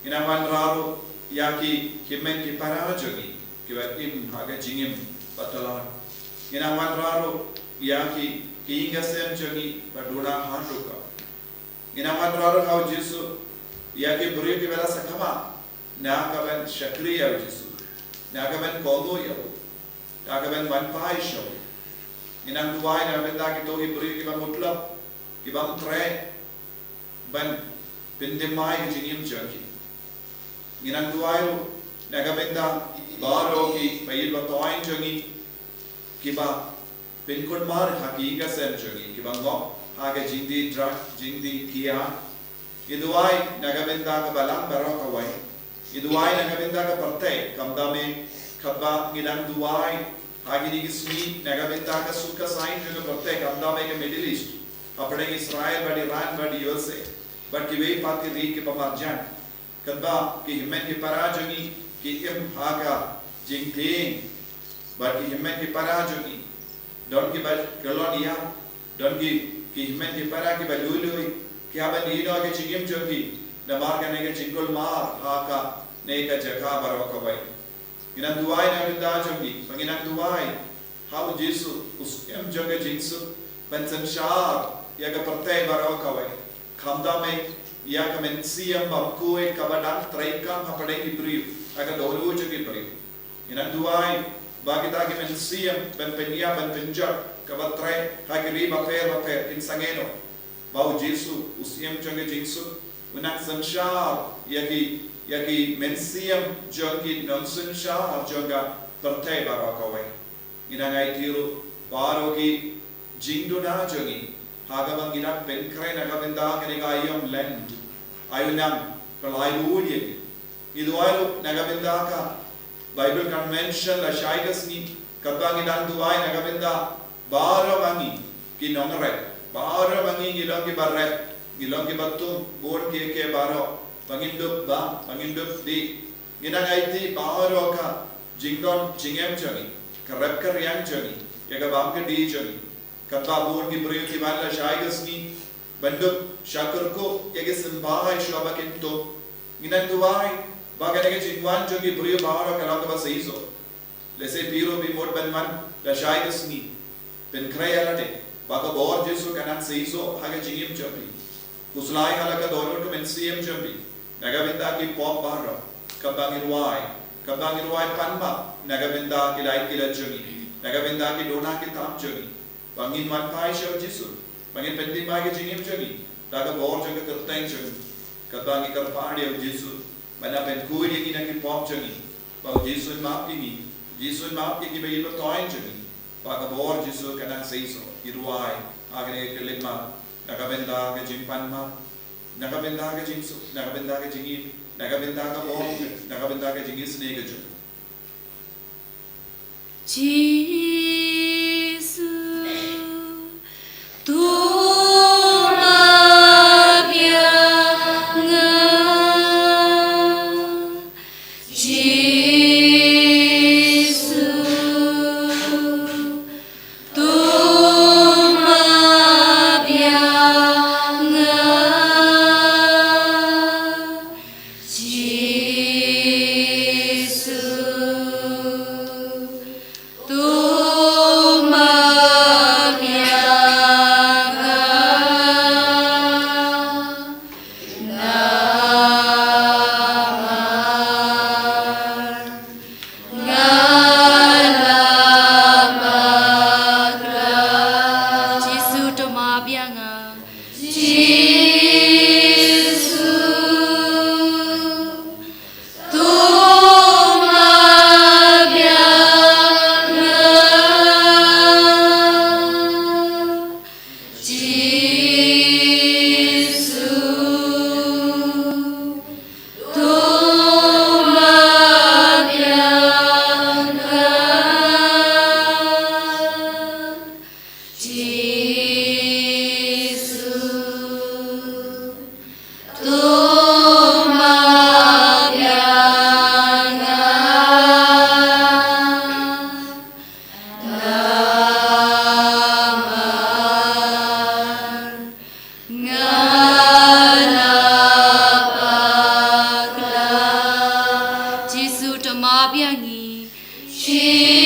ina mandra yaki kimen ki para jangi ki batim haga jingim batalan ina mandra yaki ki inga sem jangi baduna handuka ina mandra hau Yesu yaki bri ki bela sakama na ka ben shakri ya Yesu na ka ben kogo ya na ka ben ban pai sho ina duai na ben da ki to ki bri ki ba mutlab ki bang tre ban pindemai ki jingim jangi ina duai na ka ben da baro ki pai ba toin jangi ki ba pin kun mar haki ga sem jangi ki bang go ha ga jindi dra jindi kia iduai na ka ben da ka balang baro ka wai iduai na ka ben da ka parte kam da me khaba ngidang duai hagi ni gismi na ka ben da ka sukka sain jo parte kam da me ke Middle East apne Israel bad Iran bad USA bad ki ve pati ri ke pamarjan kadba ki himmen ki parajani ki im haga jingting bad ki himmen ki parajani don ki bad kolonia don ki himmen ki para ki balului ki aban ino ke chingim jogi na mar ka ne ke chingol mar haka ne ka jaka baro ka bai ina duai na da jogi pangina duai how Yesu us em joga jinsu ban sanshar ya ka parte baro ka bai khamda me ya ka men siam babku e ka badang traikam hapade ki brief aga dolu jogi brief ina duai bagita ki men siam ban penya ban penja ka batre ha ki ri baper in sangeno bau Yesu us em joga jinsu unak sanshar yaki mensiam jogi nonsun sha joga parte barakawai ina ngai tiru baro ki jingduna jogi hagabang ina penkre nagabenda kaniga ayom land ayunam palaibuye idualu nagabenda ka Bible convention la shaigasni kabang ina duai nagabenda baro bangi ki nongre baro bangi ngilong ki barre ngilong ki batum bon ke baro pangindup ba pangindup di ina ngaiti baro ka jingdon jingem joni karab karyang joni yaga bam ke di joni kabba bon ki briyo ki balla shaigasni bandup shakur ko yaga simbai shaba kinto ina duai baga nege jingwan joni briyo baro kala ka basaiso lese piro bi mod banman la shaigasni pen krayalate baga bor Yesu kanan seiso haga jingim joni kuslai halaka dono to men siem joni nagabenda ki pop baro kabangirwai panma nagabenda ki lai ki lajuni nagabenda ki dona ki tam juni bangin man pai sho Yesu bangin pendi mai ki jingim juni daga bor jaga kerteng juni kabangi karpadi of Yesu mana pen kui ki na ki pop juni bang Yesu ma ki be ilo toin juni baga bor Yesu kanan seiso irwai agre ke lema nagabenda ke jimpanma nagabenda ke jingsu nagabenda ke jingi nagabenda ka bom nagabenda ke jingis ne ke ju Jesus tu tamabiangi. Jesus.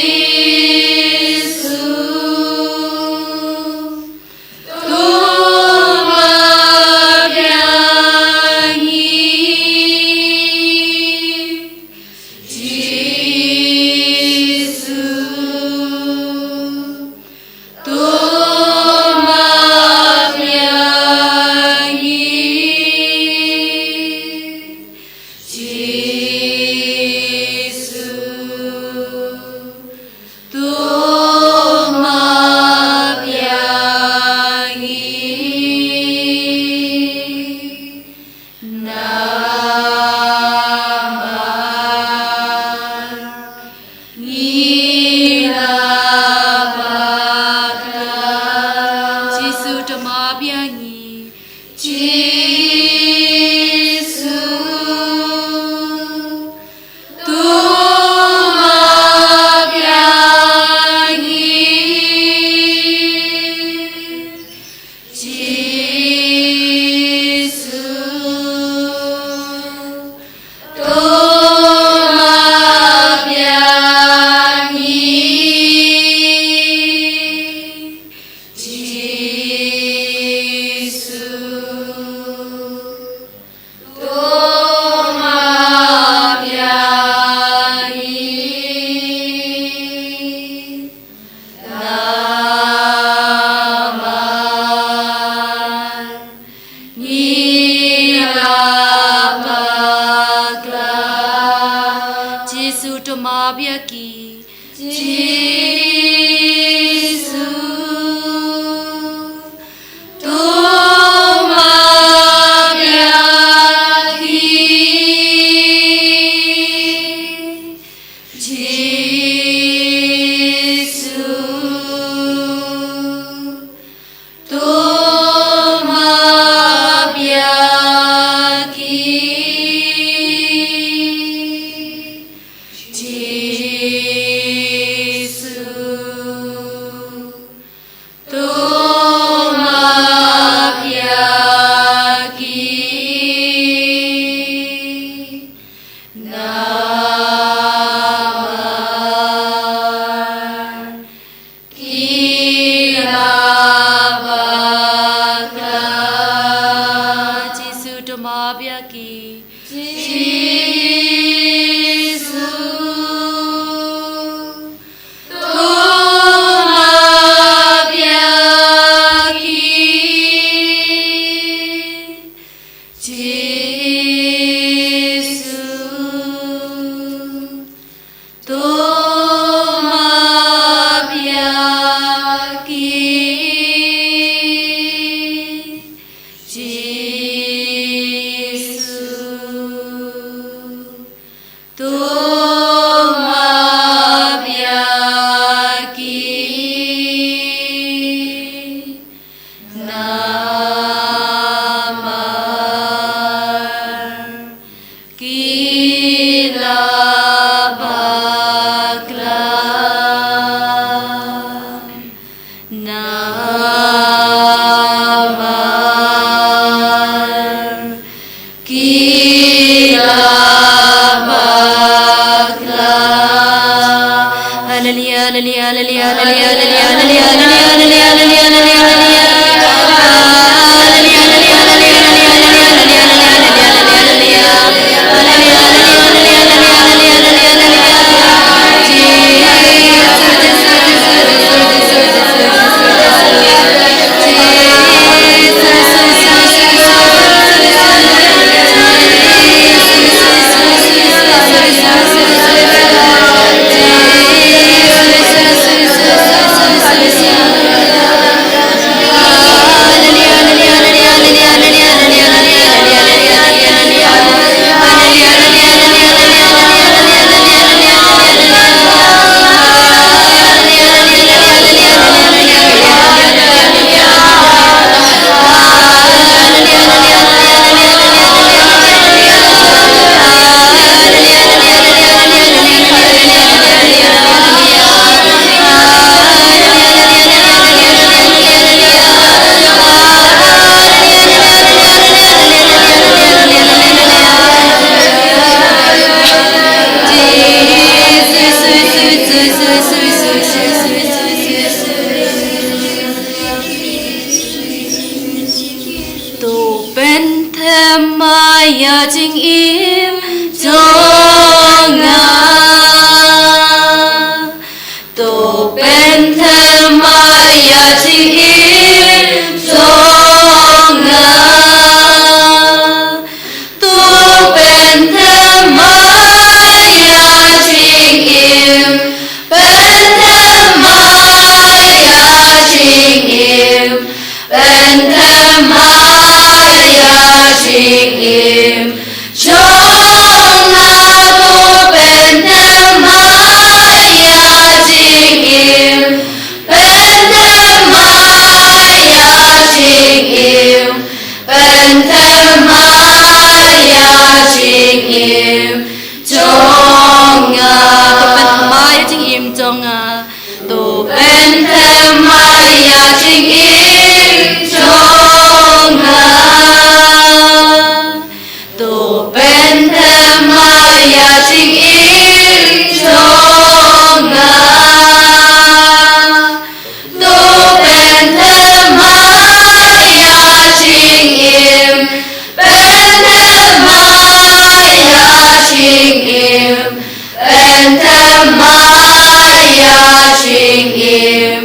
ching im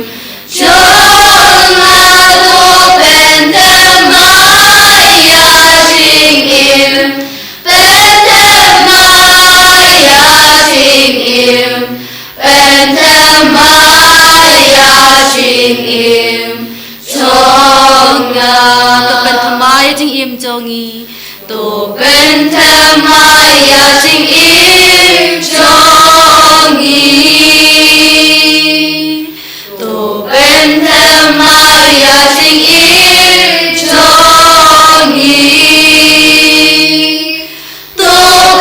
chong la to pen te maya ching im pen te maya ching im pen te maya ching im chong la to pen te maya ching im chong i to pen te maya ching im chong i to pen te maya ching im chong i to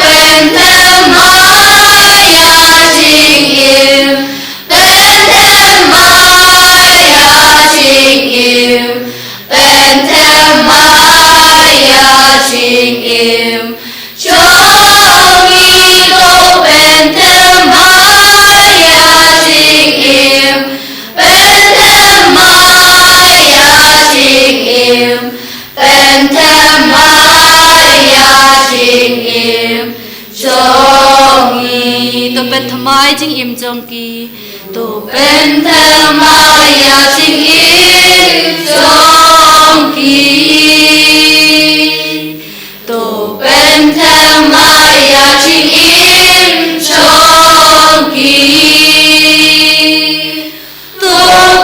pen te maya ching im pen te maya ching im pen te maya ching im chong i to pen te maya ching im pen te maya ching im pen te maya ching im chong i to pen te maya ching im chong ki to pen te maya ching im chong ki to pen te maya ching im chong ki to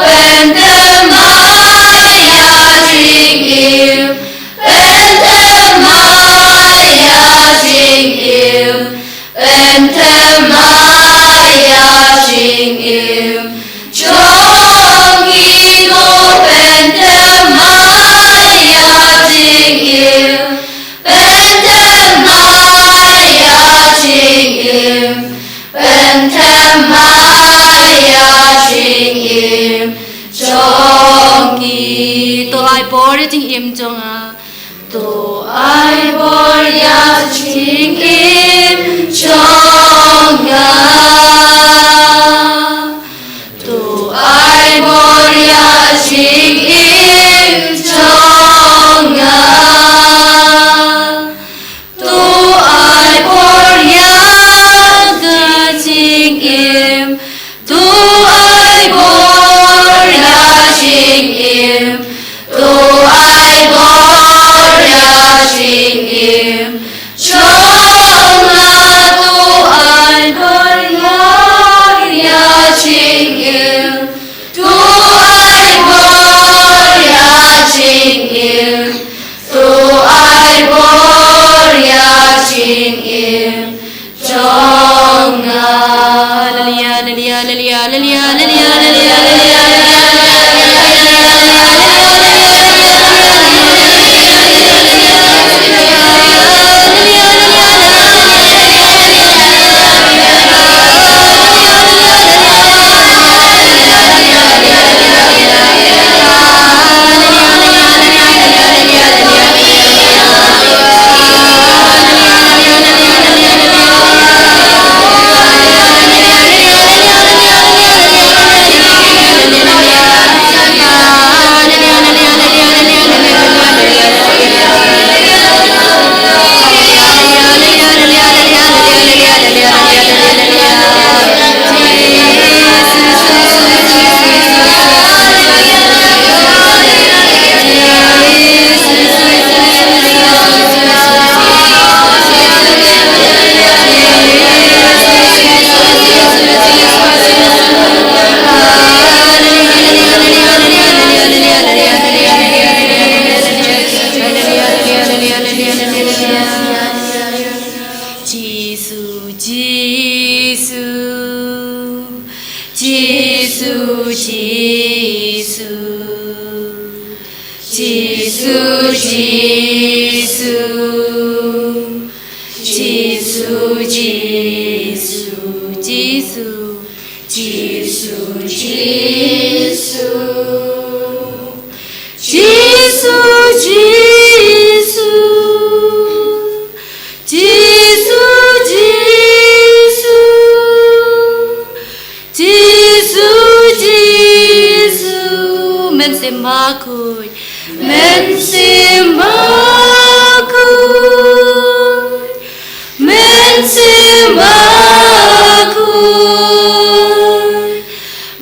pen te maya ching im pen te maya ching im pen te maya ching im chong i to pen te maya ching im pen te maya ching im pen te maya ching im chong i to ai bor ching im chong a to ai bor ya ching im chong a to ai bor ya ching im chong a to ai bor ya ga ching im to ai bor ya ching im to ai bor ya ching im chong la to ai bor ya ching im to ai bor ya ching im to ai bor ya ching im chong la lalia lalia lalia lalia lalia lalia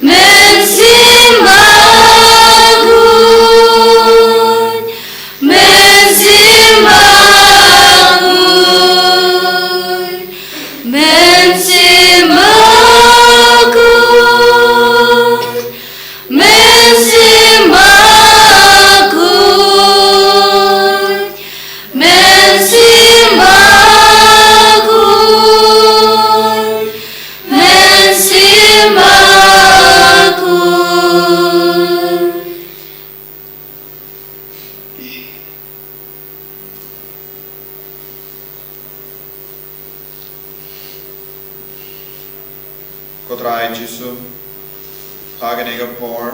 Men Kotrai Jisu Hagane ka por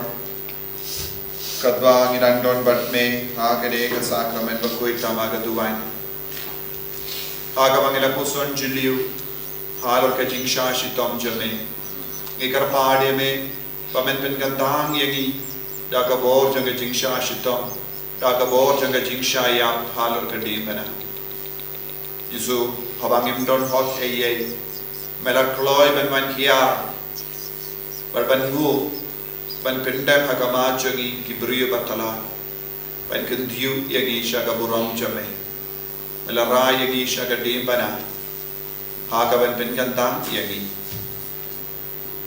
Kadwa ngirandon batme Hagane ka sakrament Bakuit tamaga duwain Hagamangila puson jiliu Halor ka jingsha shitom jame Ngikar paade me Pamen gandang yangi Daga bor janga jingsha shitom Daga bor janga jingsha yap Halor ka dimana Jisu habangim don hot eye Melak kloy ban man kiar Barban gu Ban pendem hagama jangi Kibriyo batala Ban kendiu yangi shaga buram jame Melara yangi shaga dimbana Haga ban penkantang yangi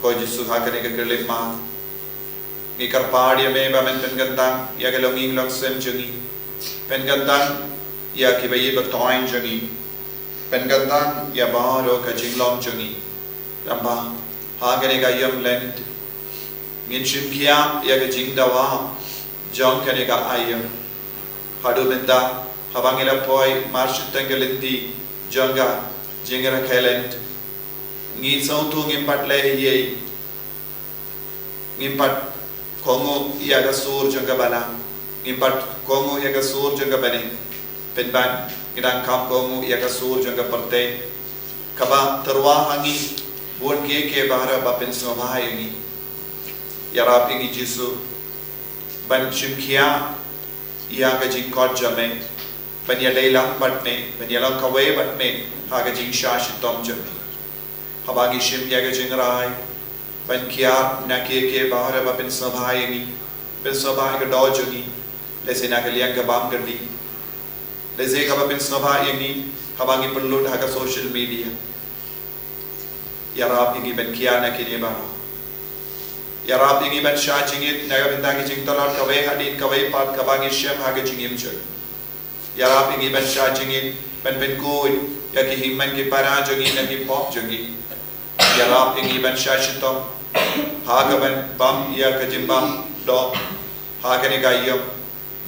Ko Jisu hakane ka kerlip ma Ngikar paadi me bamen penkantang Yaga longing laksem jangi Penkantang Ya kibayi batoin jangi Penkantang ya baro ka jinglom jangi Ramba Hagane ka yam lent Ngin shimkia ya ka jingdawa Jong kane ka ayam Hadu benta Habangila poi marshit tengalindi Jonga Jingara kailent Ngi sautu ngimpat lehiye Ngimpat kongo yaga sur jonga bala Ngimpat kongo yaga sur jonga bane Penban Ngidang kam kongo yaga sur jonga parte Kaba terwa hangi Buat ke bahara bapin somahayangi Yarap ingi Jisu Ban shimkia Yaga jingkot jame Ban yadailang batne Ban yalang kawai batne Haga jing shashitom jame Habagi shim yaga jingrai Ban kia ke bahara bapin somahayangi Pin somahayangi dojongi Lese naga liang gabam gandi Lese kabapin somahayangi Habangi perlut haga social media Yarap ingi ban kia nakini baro Yarap ingi ban sha jingit naga bintagi jing tolot kawai hadin kawai pat kabangi shem haga jingim chul Yarap ingi ban sha jingit ban pen koi yaki himman ki para jongi naki pop jongi Yarap ingi ban sha shitom haga ban bam ya kajimbam do haga ne gayam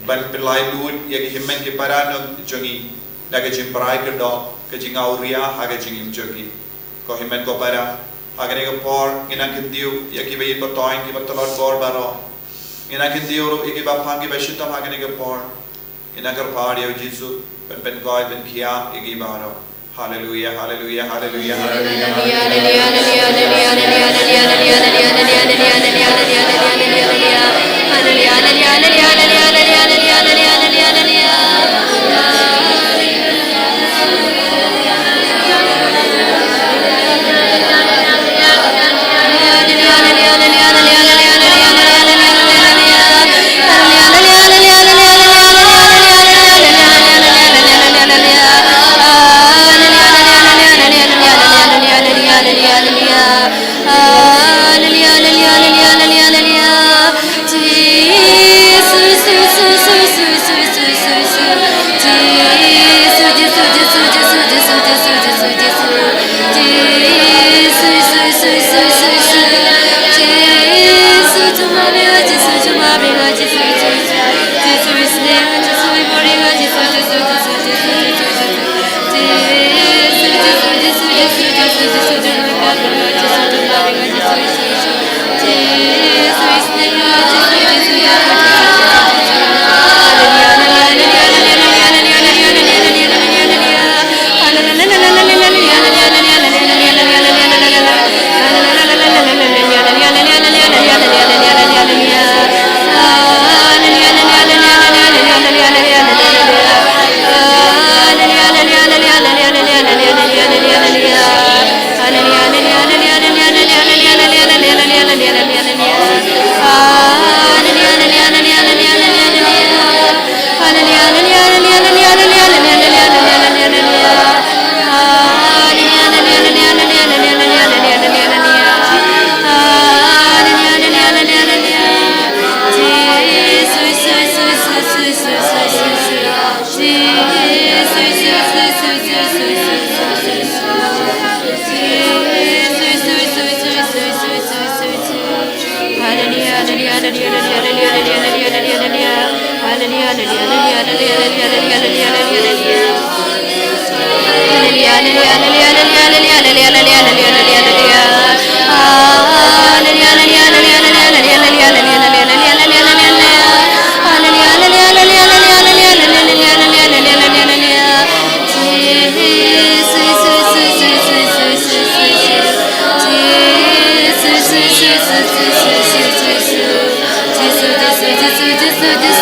ban pelai lud yaki himman ki para jongi naga jimbrai ke do kajingauria haga jingim jongi ko himman ko para Hagane ka por nginakin diu yaki bayi batoin ki batolot bor baro nginakin diu ro iki bapang ki bashitam hagane ka por nginagar par ya Jisu pen goy ben kia iki baro hallelujah hallelujah hallelujah Hallelujah. Hallelujah.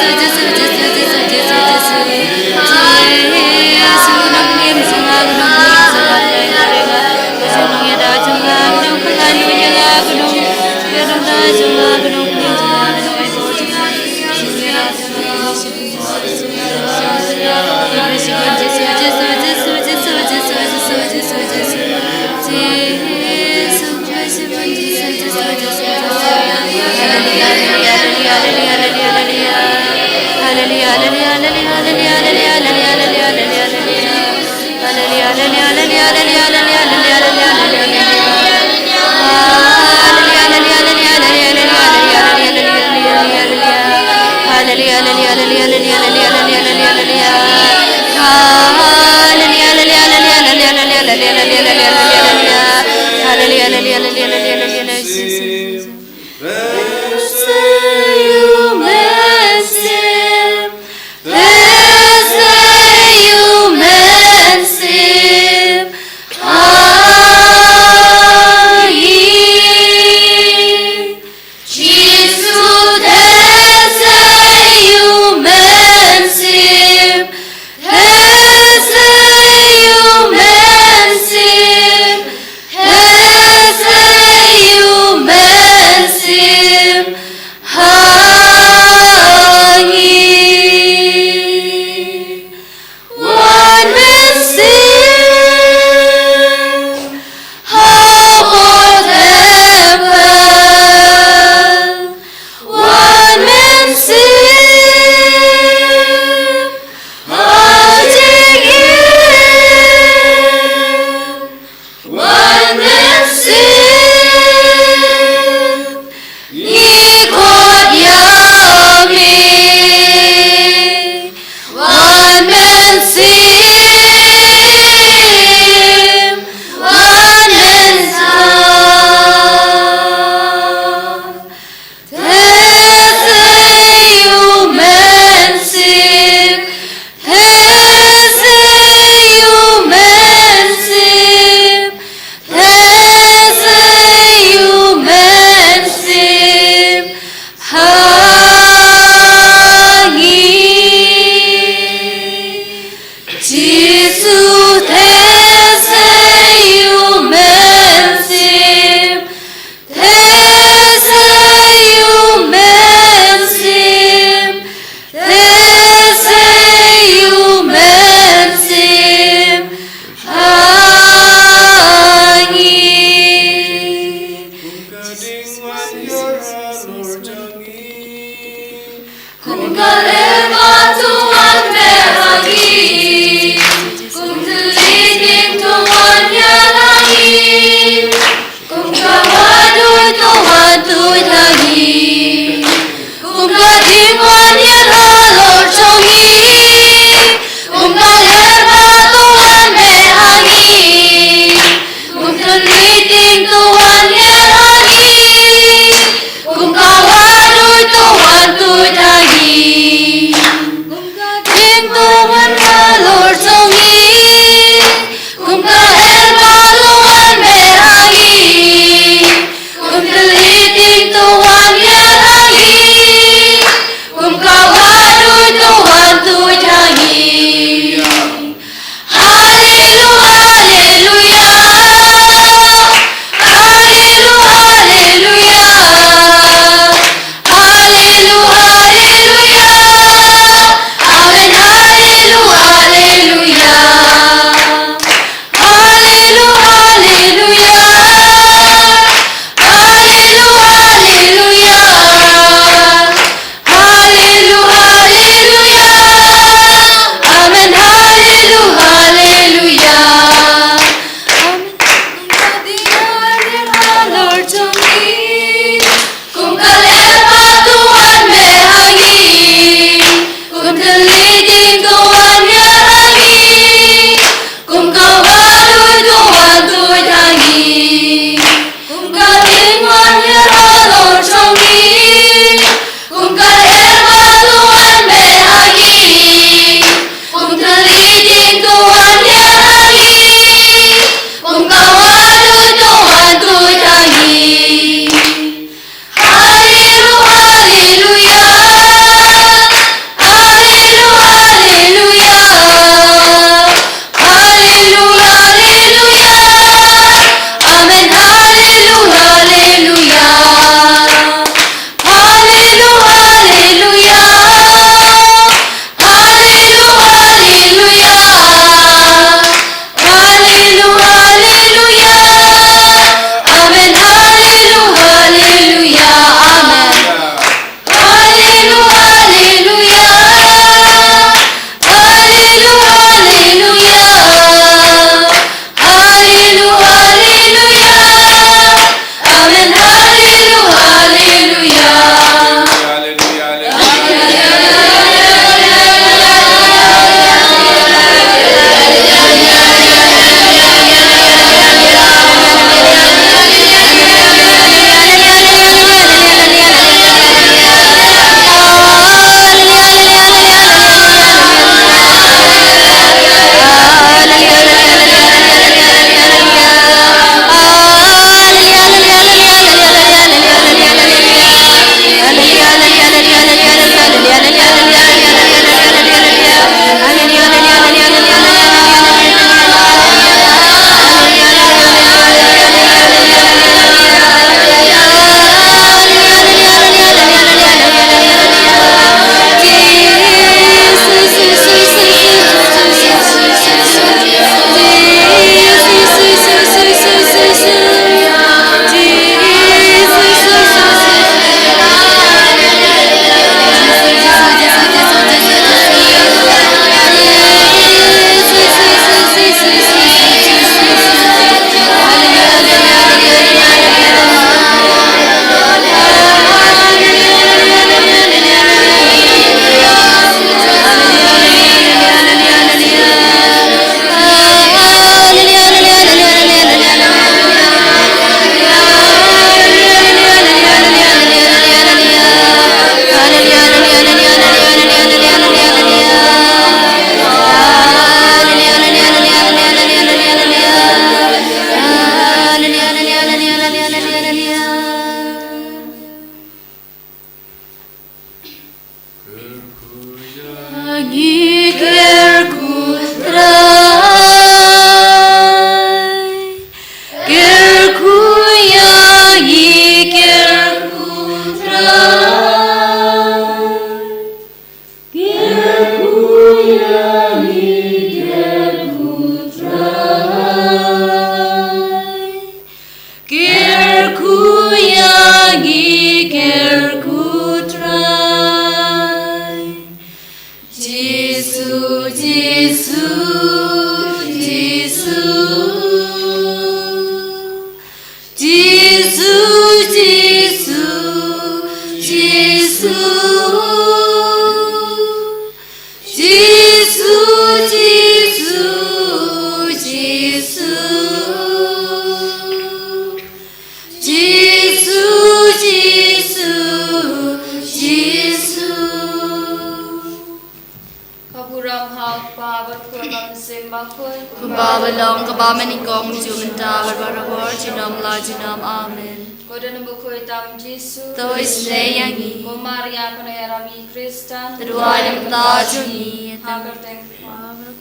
Kubabalong kabamenikong jumenta barbarabor jinom la jinom amen. Kodan buku hitam Yesus. Tois leyangi. Ko Maria kono yarami Kristen. Terduai tajuni. Hagar teng.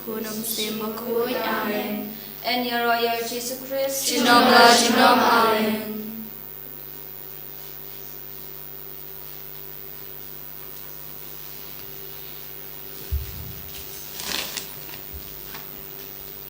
Kunum simbakuy amen. En ya royal Jesus Christ. Jinom la jinom amen.